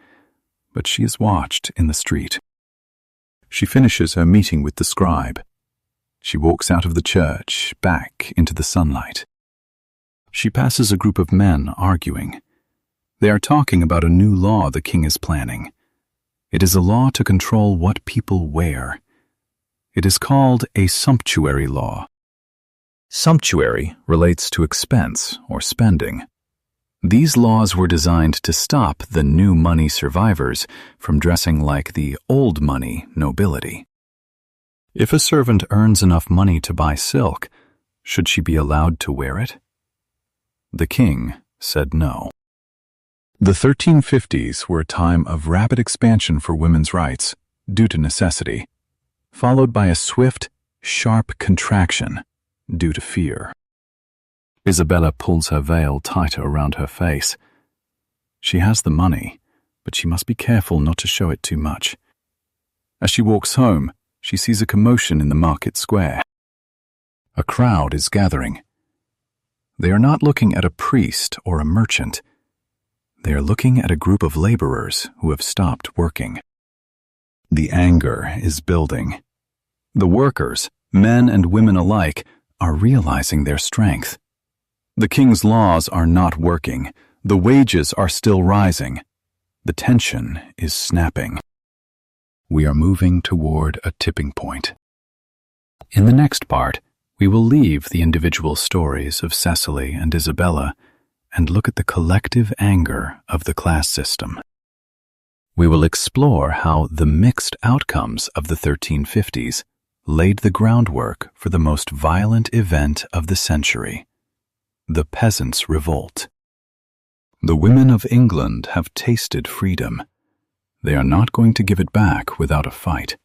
but she is watched in the street. She finishes her meeting with the scribe. She walks out of the church, back into the sunlight. She passes a group of men arguing. They are talking about a new law the king is planning. It is a law to control what people wear. It is called a sumptuary law. Sumptuary relates to expense or spending. These laws were designed to stop the new money survivors from dressing like the old money nobility. If a servant earns enough money to buy silk, should she be allowed to wear it? The king said no. The 1350s were a time of rapid expansion for women's rights due to necessity, followed by a swift, sharp contraction due to fear. Isabella pulls her veil tighter around her face. She has the money, but she must be careful not to show it too much. As she walks home, she sees a commotion in the market square. A crowd is gathering. They are not looking at a priest or a merchant. They are looking at a group of laborers who have stopped working. The anger is building. The workers, men and women alike, are realizing their strength. The king's laws are not working. The wages are still rising. The tension is snapping. We are moving toward a tipping point. In the next part, we will leave the individual stories of Cecily and Isabella and look at the collective anger of the class system. We will explore how the mixed outcomes of the 1350s laid the groundwork for the most violent event of the century, the Peasants' Revolt. The women of England have tasted freedom. They are not going to give it back without a fight.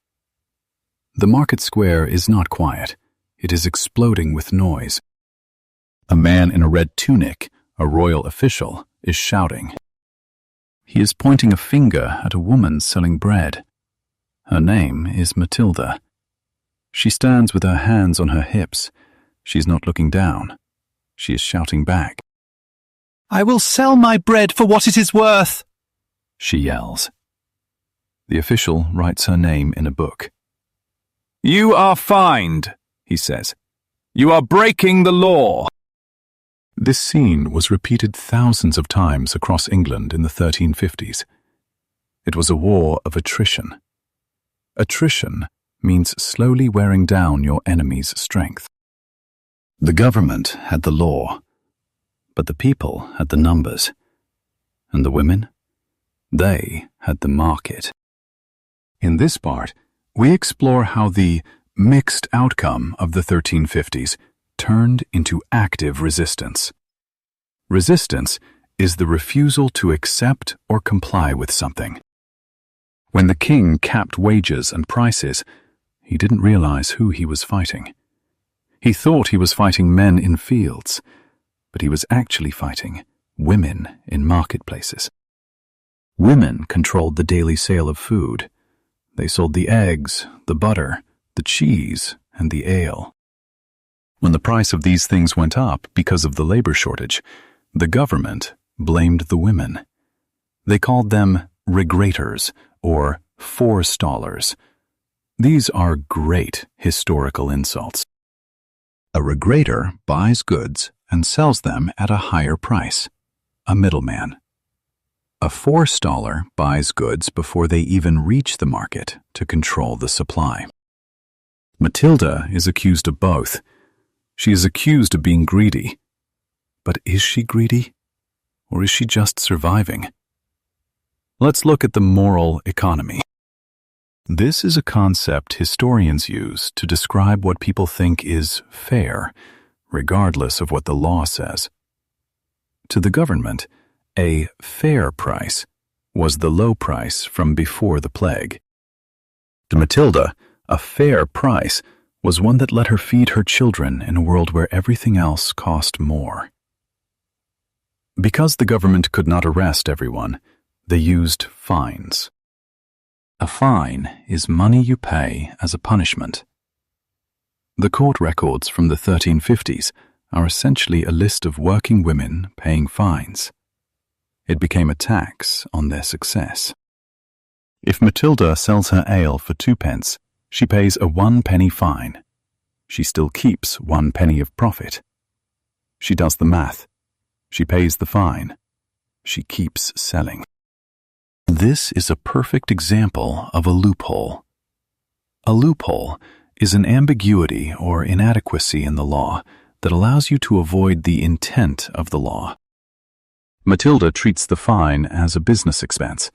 The market square is not quiet. It is exploding with noise. A man in a red tunic, a royal official, is shouting. He is pointing a finger at a woman selling bread. Her name is Matilda. She stands with her hands on her hips. She's not looking down. She is shouting back. "I will sell my bread for what it is worth," she yells. The official writes her name in a book. "You are fined," he says. "You are breaking the law." This scene was repeated thousands of times across England in the 1350s. It was a war of attrition. Attrition means slowly wearing down your enemy's strength. The government had the law, but the people had the numbers. And the women? They had the market. In this part, we explore how the mixed outcome of the 1350s turned into active resistance. Resistance is the refusal to accept or comply with something. When the king capped wages and prices, he didn't realize who he was fighting. He thought he was fighting men in fields, but he was actually fighting women in marketplaces. Women controlled the daily sale of food. They sold the eggs, the butter, the cheese, and the ale. When the price of these things went up because of the labor shortage, the government blamed the women. They called them regrators or forestallers. These are great historical insults. A regrator buys goods and sells them at a higher price, a middleman. A forestaller buys goods before they even reach the market to control the supply. Matilda is accused of both. She is accused of being greedy. But is she greedy? Or is she just surviving? Let's look at the moral economy. This is a concept historians use to describe what people think is fair, regardless of what the law says. To the government, a fair price was the low price from before the plague. To Matilda, a fair price was one that let her feed her children in a world where everything else cost more. Because the government could not arrest everyone, they used fines. A fine is money you pay as a punishment. The court records from the 1350s are essentially a list of working women paying fines. It became a tax on their success. If Matilda sells her ale for 2 pence, she pays a 1-penny fine. She still keeps 1 penny of profit. She does the math. She pays the fine. She keeps selling. This is a perfect example of a loophole. A loophole is an ambiguity or inadequacy in the law that allows you to avoid the intent of the law. Matilda treats the fine as a business expense.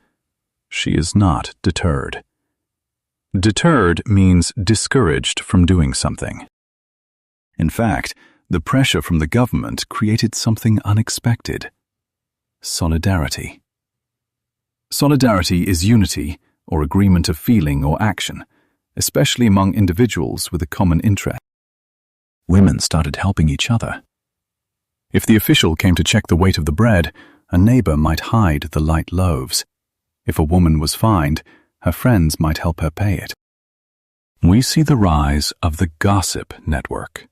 She is not deterred. Deterred means discouraged from doing something. In fact, the pressure from the government created something unexpected: solidarity. Solidarity is unity or agreement of feeling or action, especially among individuals with a common interest. Women started helping each other. If the official came to check the weight of the bread, a neighbor might hide the light loaves. If a woman was fined, her friends might help her pay it. We see the rise of the gossip network.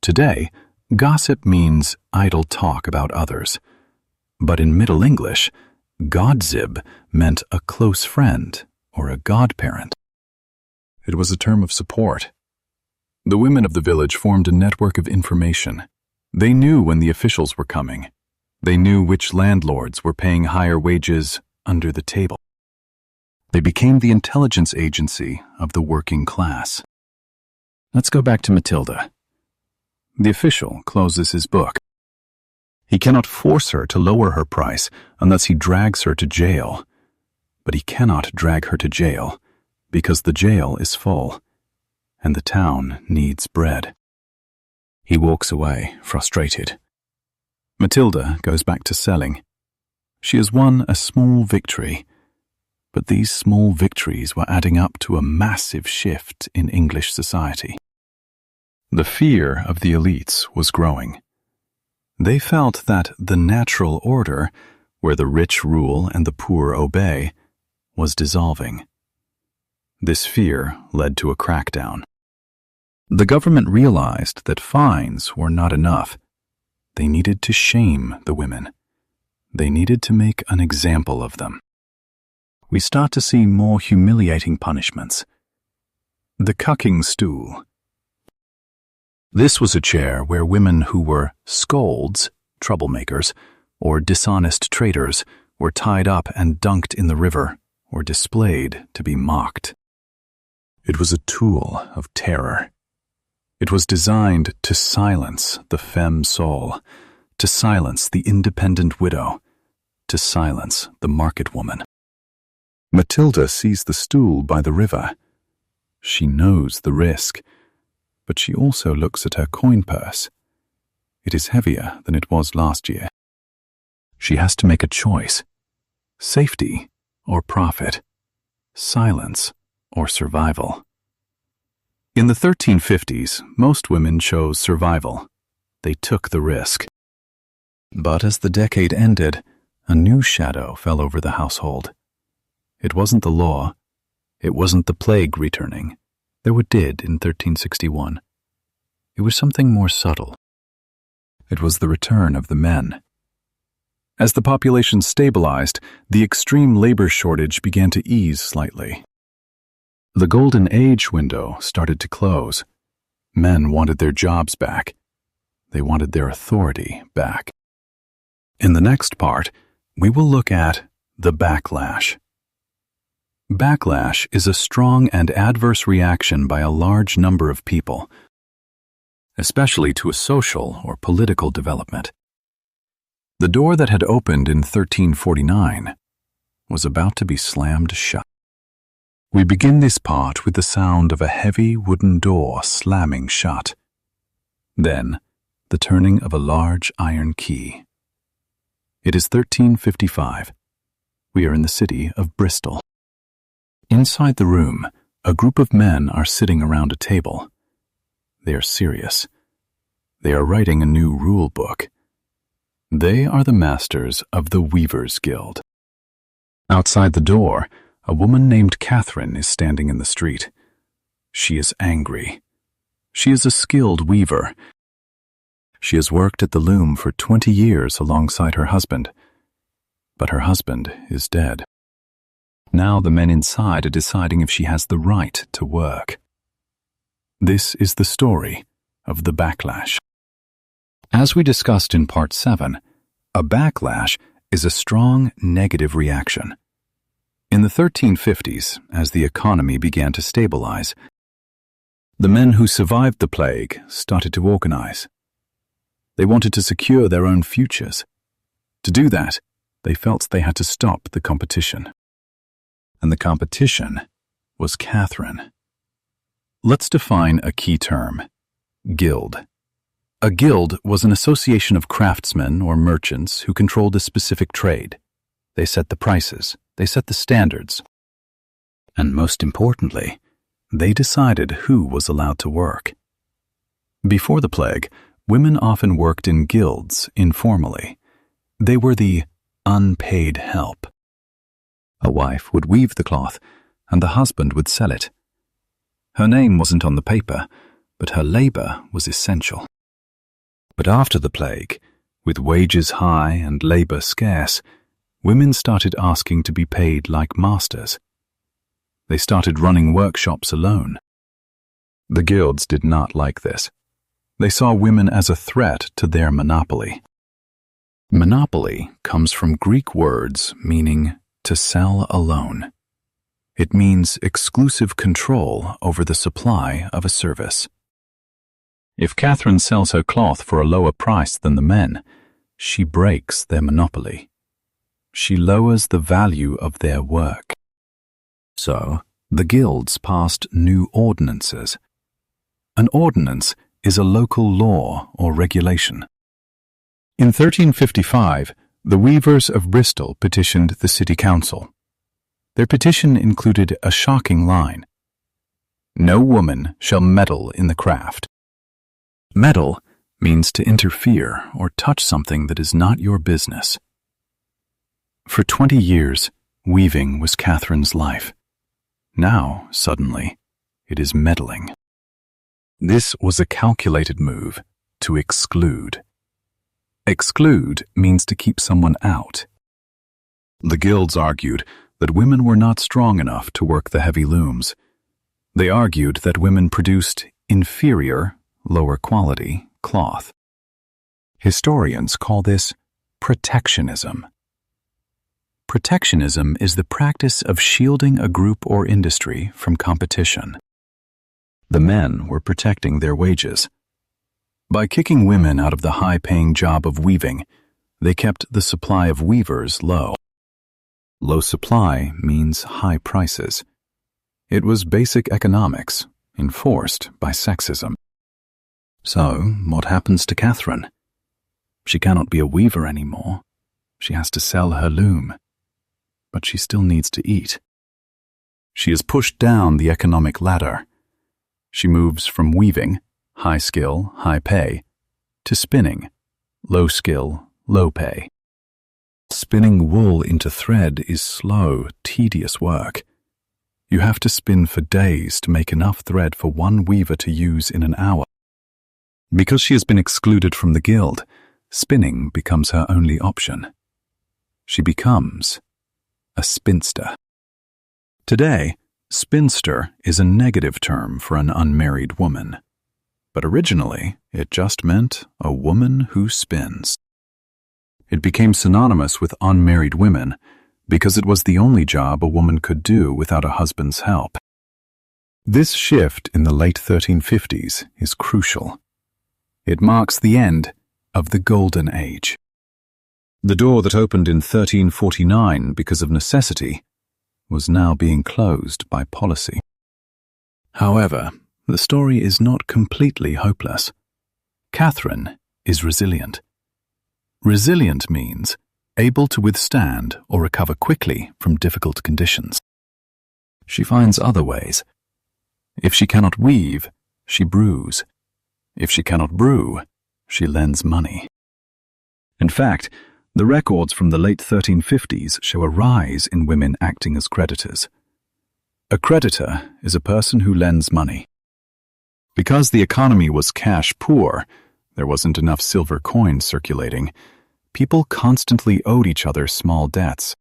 Today, gossip means idle talk about others. But in Middle English, godzib meant a close friend or a godparent. It was a term of support. The women of the village formed a network of information. They knew when the officials were coming. They knew which landlords were paying higher wages under the table. They became the intelligence agency of the working class. Let's go back to Matilda. The official closes his book. He cannot force her to lower her price unless he drags her to jail. But he cannot drag her to jail because the jail is full and the town needs bread. He walks away, frustrated. Matilda goes back to selling. She has won a small victory, but these small victories were adding up to a massive shift in English society. The fear of the elites was growing. They felt that the natural order, where the rich rule and the poor obey, was dissolving. This fear led to a crackdown. The government realized that fines were not enough. They needed to shame the women. They needed to make an example of them. We start to see more humiliating punishments. The cucking stool. This was a chair where women who were scolds, troublemakers, or dishonest traitors were tied up and dunked in the river or displayed to be mocked. It was a tool of terror. It was designed to silence the femme soul, to silence the independent widow, to silence the market woman. Matilda sees the stool by the river. She knows the risk, but she also looks at her coin purse. It is heavier than it was last year. She has to make a choice: safety or profit, silence or survival. In the 1350s, most women chose survival. They took the risk. But as the decade ended, a new shadow fell over the household. It wasn't the law. It wasn't the plague returning, though it did in 1361. It was something more subtle. It was the return of the men. As the population stabilized, the extreme labor shortage began to ease slightly. The golden age window started to close. Men wanted their jobs back. They wanted their authority back. In the next part, we will look at the backlash. Backlash is a strong and adverse reaction by a large number of people, especially to a social or political development. The door that had opened in 1349 was about to be slammed shut. We begin this part with the sound of a heavy wooden door slamming shut. Then, the turning of a large iron key. It is 1355. We are in the city of Bristol. Inside the room, a group of men are sitting around a table. They are serious. They are writing a new rule book. They are the masters of the Weavers' Guild. Outside the door, a woman named Catherine is standing in the street. She is angry. She is a skilled weaver. She has worked at the loom for 20 years alongside her husband. But her husband is dead. Now the men inside are deciding if she has the right to work. This is the story of the backlash. As we discussed in Part 7, a backlash is a strong negative reaction. In the 1350s, as the economy began to stabilize, the men who survived the plague started to organize. They wanted to secure their own futures. To do that, they felt they had to stop the competition. And the competition was Catherine. Let's define a key term: guild. A guild was an association of craftsmen or merchants who controlled a specific trade. They set the prices. They set the standards. And most importantly, they decided who was allowed to work. Before the plague, women often worked in guilds informally. They were the unpaid help. A wife would weave the cloth, and the husband would sell it. Her name wasn't on the paper, but her labor was essential. But after the plague, with wages high and labor scarce, women started asking to be paid like masters. They started running workshops alone. The guilds did not like this. They saw women as a threat to their monopoly. Monopoly comes from Greek words meaning to sell alone. It means exclusive control over the supply of a service. If Catherine sells her cloth for a lower price than the men, she breaks their monopoly. She lowers the value of their work. So, the guilds passed new ordinances. An ordinance is a local law or regulation. In 1355, the weavers of Bristol petitioned the city council. Their petition included a shocking line: "No woman shall meddle in the craft." Meddle means to interfere or touch something that is not your business. For 20 years, weaving was Catherine's life. Now, suddenly, it is meddling. This was a calculated move to exclude. Exclude means to keep someone out. The guilds argued that women were not strong enough to work the heavy looms. They argued that women produced inferior, lower quality cloth. Historians call this protectionism. Protectionism is the practice of shielding a group or industry from competition. The men were protecting their wages. By kicking women out of the high-paying job of weaving, they kept the supply of weavers low. Low supply means high prices. It was basic economics, enforced by sexism. So, what happens to Catherine? She cannot be a weaver anymore. She has to sell her loom. But she still needs to eat. She is pushed down the economic ladder. She moves from weaving, high skill, high pay, to spinning, low skill, low pay. Spinning wool into thread is slow, tedious work. You have to spin for days to make enough thread for one weaver to use in an hour. Because she has been excluded from the guild, spinning becomes her only option. She becomes a spinster. Today, spinster is a negative term for an unmarried woman, but originally it just meant a woman who spins. It became synonymous with unmarried women because it was the only job a woman could do without a husband's help. This shift in the late 1350s is crucial. It marks the end of the Golden Age. The door that opened in 1349 because of necessity was now being closed by policy. However, the story is not completely hopeless. Catherine is resilient. Resilient means able to withstand or recover quickly from difficult conditions. She finds other ways. If she cannot weave, she brews. If she cannot brew, she lends money. In fact, the records from the late 1350s show a rise in women acting as creditors. A creditor is a person who lends money. Because the economy was cash poor, there wasn't enough silver coins circulating. People constantly owed each other small debts.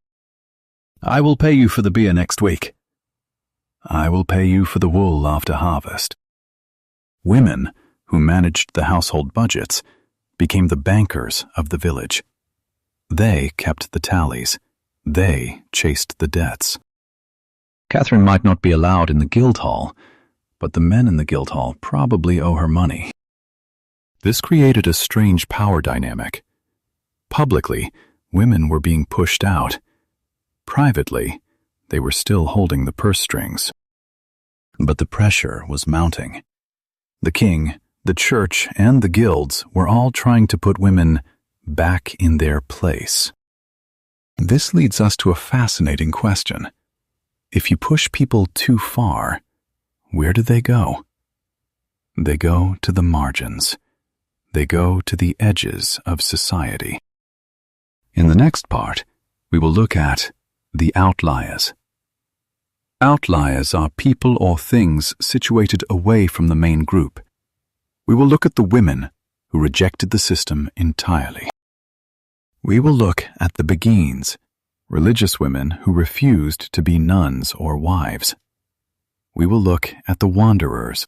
I will pay you for the beer next week. I will pay you for the wool after harvest. Women, who managed the household budgets, became the bankers of the village. They kept the tallies. They chased the debts. Catherine might not be allowed in the guild hall, but the men in the guild hall probably owe her money. This created a strange power dynamic. Publicly, women were being pushed out. Privately, they were still holding the purse strings. But the pressure was mounting. The king, the church, and the guilds were all trying to put women back in their place. This leads us to a fascinating question. If you push people too far, where do they go? They go to the margins. They go to the edges of society. In the next part, we will look at the outliers. Outliers are people or things situated away from the main group. We will look at the women who rejected the system entirely. We will look at the Beguines, religious women who refused to be nuns or wives. We will look at the Wanderers.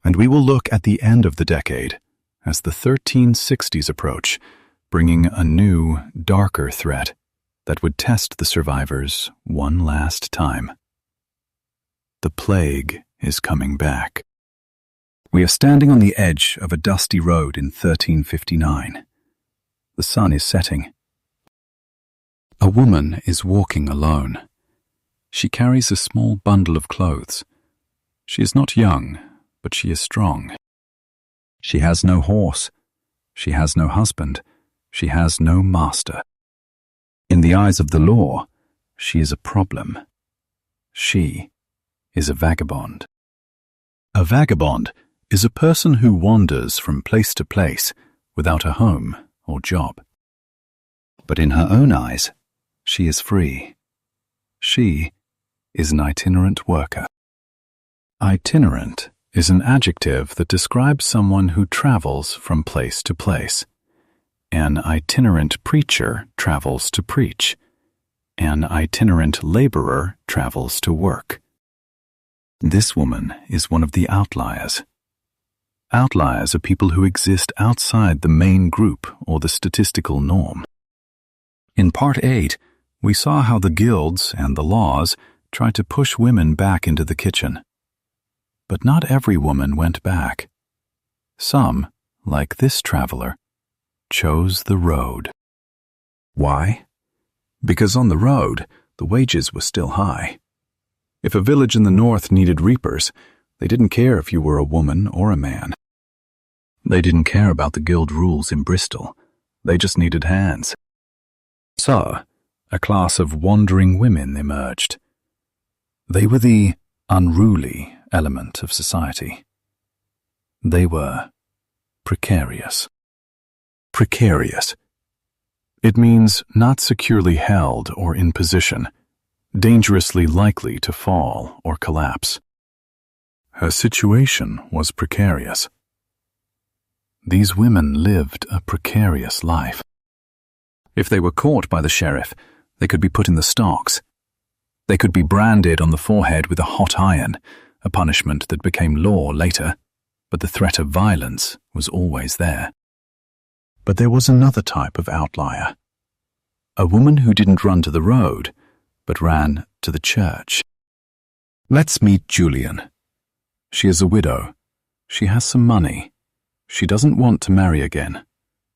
And we will look at the end of the decade as the 1360s approach, bringing a new, darker threat that would test the survivors one last time. The plague is coming back. We are standing on the edge of a dusty road in 1359. The sun is setting. A woman is walking alone. She carries a small bundle of clothes. She is not young, but she is strong. She has no horse. She has no husband. She has no master. In the eyes of the law, she is a problem. She is a vagabond. A vagabond is a person who wanders from place to place without a home or job. But in her own eyes, she is free. She is an itinerant worker. Itinerant is an adjective that describes someone who travels from place to place. An itinerant preacher travels to preach. An itinerant laborer travels to work. This woman is one of the outliers. Outliers are people who exist outside the main group or the statistical norm. In Part 8, we saw how the guilds and the laws tried to push women back into the kitchen. But not every woman went back. Some, like this traveler, chose the road. Why? Because on the road, the wages were still high. If a village in the north needed reapers, they didn't care if you were a woman or a man. They didn't care about the guild rules in Bristol. They just needed hands. So, a class of wandering women emerged. They were the unruly element of society. They were precarious. Precarious. It means not securely held or in position, dangerously likely to fall or collapse. Her situation was precarious. These women lived a precarious life. If they were caught by the sheriff, they could be put in the stocks. They could be branded on the forehead with a hot iron, a punishment that became law later, but the threat of violence was always there. But there was another type of outlier. A woman who didn't run to the road, but ran to the church. Let's meet Julian. She is a widow. She has some money. She doesn't want to marry again.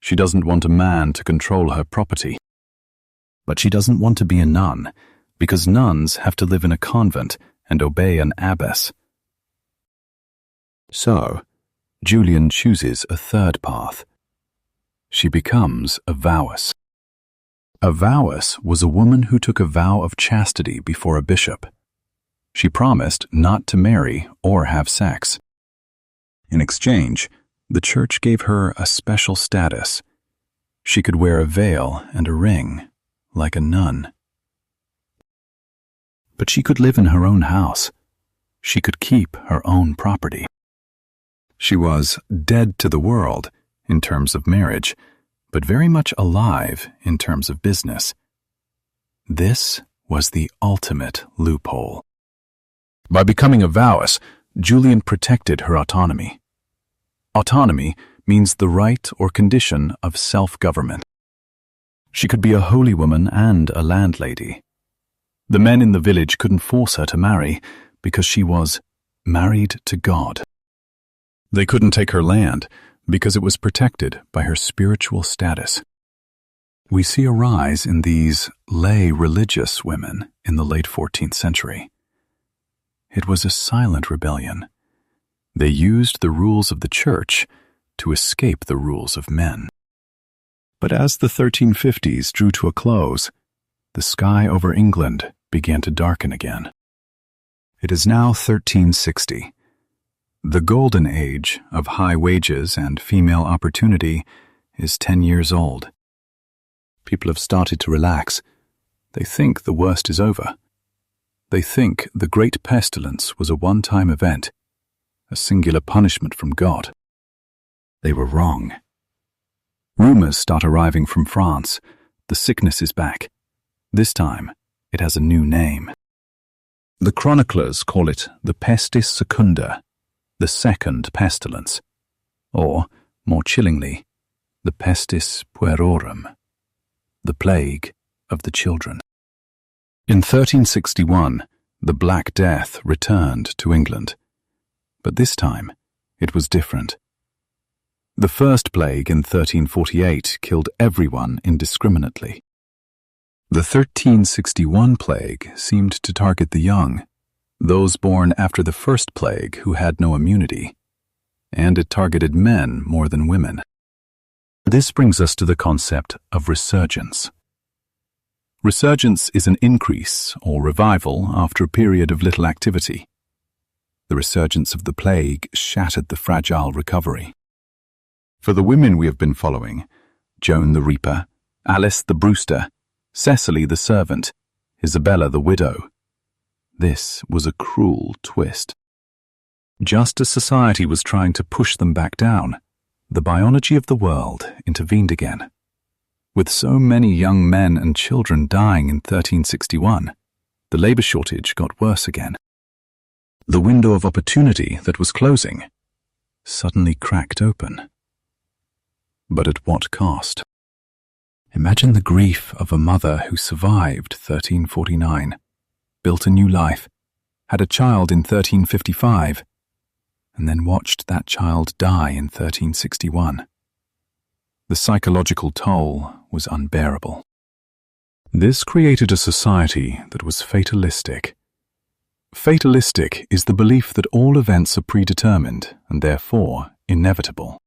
She doesn't want a man to control her property. But she doesn't want to be a nun, because nuns have to live in a convent and obey an abbess. So, Julian chooses a third path. She becomes a vowess. A vowess was a woman who took a vow of chastity before a bishop. She promised not to marry or have sex. In exchange, the church gave her a special status. She could wear a veil and a ring, like a nun. But she could live in her own house. She could keep her own property. She was dead to the world in terms of marriage, but very much alive in terms of business. This was the ultimate loophole. By becoming a vowess, Julian protected her autonomy. Autonomy means the right or condition of self-government. She could be a holy woman and a landlady. The men in the village couldn't force her to marry because she was married to God. They couldn't take her land because it was protected by her spiritual status. We see a rise in these lay religious women in the late 14th century. It was a silent rebellion. They used the rules of the church to escape the rules of men. But as the 1350s drew to a close, the sky over England began to darken again. It is now 1360. The golden age of high wages and female opportunity is 10 years old. People have started to relax. They think the worst is over. They think the great pestilence was a one-time event, a singular punishment from God. They were wrong. Rumors start arriving from France. The sickness is back. This time, it has a new name. The chroniclers call it the pestis secunda, the second pestilence, or, more chillingly, the pestis puerorum, the plague of the children. In 1361, the Black Death returned to England, but this time it was different. The first plague in 1348 killed everyone indiscriminately. The 1361 plague seemed to target the young, those born after the first plague who had no immunity, and it targeted men more than women. This brings us to the concept of resurgence. Resurgence is an increase or revival after a period of little activity. The resurgence of the plague shattered the fragile recovery. For the women we have been following, Joan the Reaper, Alice the Brewster, Cecily the servant, Isabella the widow, this was a cruel twist. Just as society was trying to push them back down, the biology of the world intervened again. With so many young men and children dying in 1361, the labor shortage got worse again. The window of opportunity that was closing suddenly cracked open. But at what cost? Imagine the grief of a mother who survived 1349, built a new life, had a child in 1355, and then watched that child die in 1361. The psychological toll was unbearable. This created a society that was fatalistic. Fatalistic is the belief that all events are predetermined and therefore inevitable.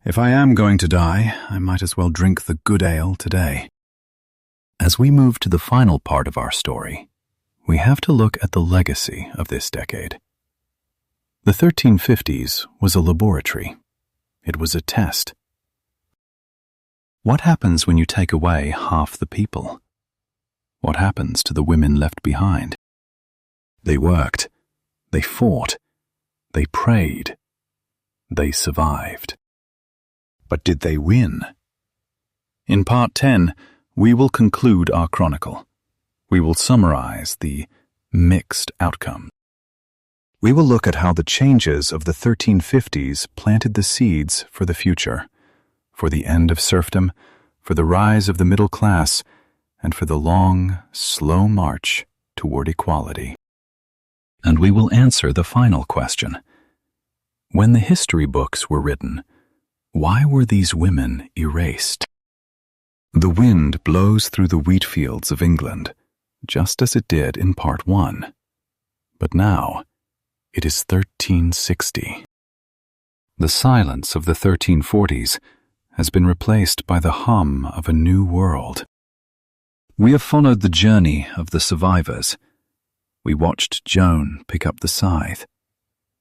If I am going to die, I might as well drink the good ale today. As we move to the final part of our story, we have to look at the legacy of this decade. The 1350s was a laboratory. It was a test. What happens when you take away half the people? What happens to the women left behind? They worked, they fought, they prayed, they survived. But did they win? In Part 10, we will conclude our chronicle. We will summarize the mixed outcome. We will look at how the changes of the 1350s planted the seeds for the future, for the end of serfdom, for the rise of the middle class, and for the long, slow march toward equality. And we will answer the final question. When the history books were written, why were these women erased? The wind blows through the wheat fields of England, just as it did in Part 1. But now, it is 1360. The silence of the 1340s has been replaced by the hum of a new world. We have followed the journey of the survivors. We watched Joan pick up the scythe.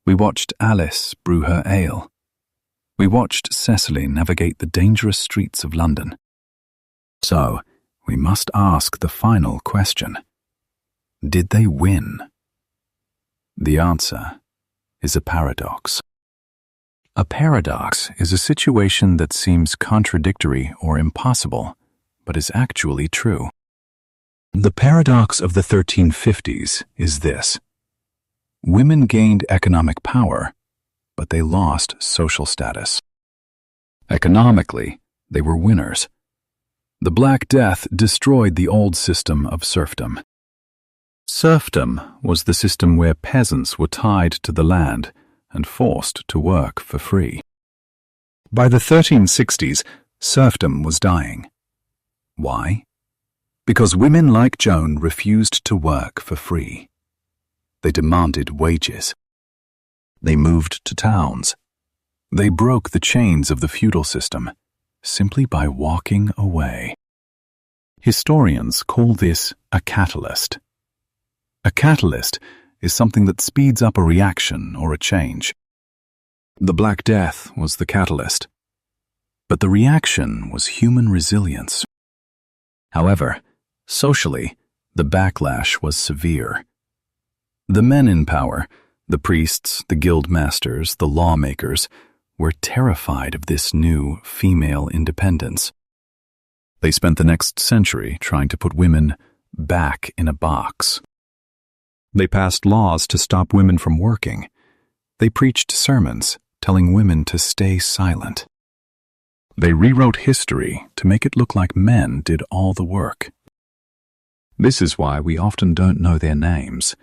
We watched Alice brew her ale. We watched Cecily navigate the dangerous streets of London. So, we must ask the final question. Did they win? The answer is a paradox. A paradox is a situation that seems contradictory or impossible, but is actually true. The paradox of the 1350s is this. Women gained economic power, but they lost social status. Economically, they were winners. The Black Death destroyed the old system of serfdom. Serfdom was the system where peasants were tied to the land and forced to work for free. By the 1360s, serfdom was dying. Why? Because women like Joan refused to work for free. They demanded wages. They moved to towns. They broke the chains of the feudal system simply by walking away. Historians call this a catalyst. A catalyst is something that speeds up a reaction or a change. The Black Death was the catalyst, but the reaction was human resilience. However, socially, the backlash was severe. The men in power, the priests, the guild masters, the lawmakers, were terrified of this new female independence. They spent the next century trying to put women back in a box. They passed laws to stop women from working. They preached sermons telling women to stay silent. They rewrote history to make it look like men did all the work. This is why we often don't know their names.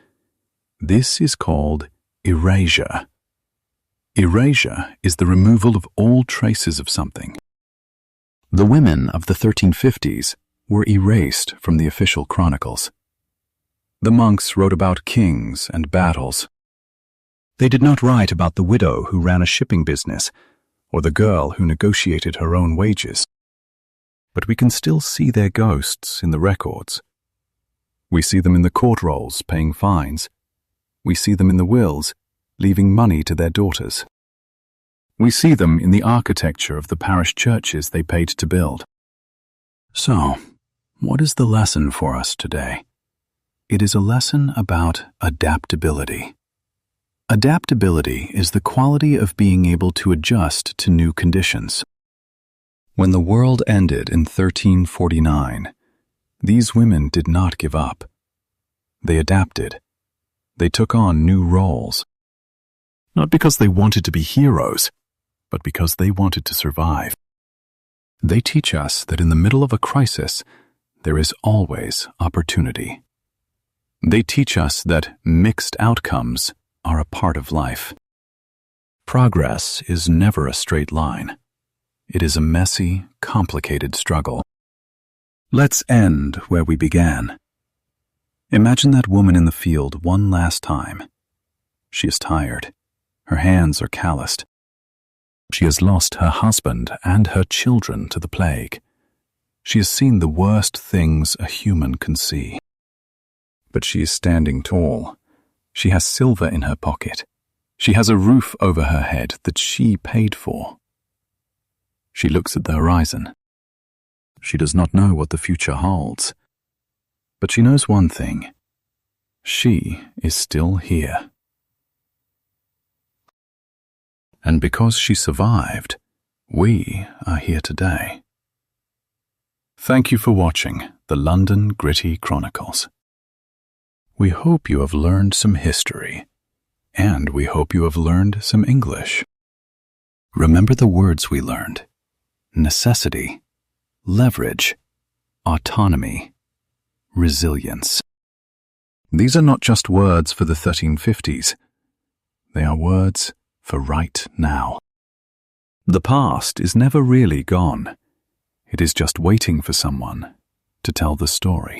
This is called erasure. Erasure is the removal of all traces of something. The women of the 1350s were erased from the official chronicles. The monks wrote about kings and battles. They did not write about the widow who ran a shipping business or the girl who negotiated her own wages. But we can still see their ghosts in the records. We see them in the court rolls paying fines. We see them in the wills, leaving money to their daughters. We see them in the architecture of the parish churches they paid to build. So, what is the lesson for us today? It is a lesson about adaptability. Adaptability is the quality of being able to adjust to new conditions. When the world ended in 1349, these women did not give up. They adapted. They took on new roles. Not because they wanted to be heroes, but because they wanted to survive. They teach us that in the middle of a crisis, there is always opportunity. They teach us that mixed outcomes are a part of life. Progress is never a straight line. It is a messy, complicated struggle. Let's end where we began. Imagine that woman in the field one last time. She is tired. Her hands are calloused. She has lost her husband and her children to the plague. She has seen the worst things a human can see. But she is standing tall. She has silver in her pocket. She has a roof over her head that she paid for. She looks at the horizon. She does not know what the future holds. But she knows one thing. She is still here. And because she survived, we are here today. Thank you for watching the London Gritty Chronicles. We hope you have learned some history, and we hope you have learned some English. Remember the words we learned: necessity, leverage, autonomy, resilience. These are not just words for the 1350s. They are words for right now. The past is never really gone. It is just waiting for someone to tell the story.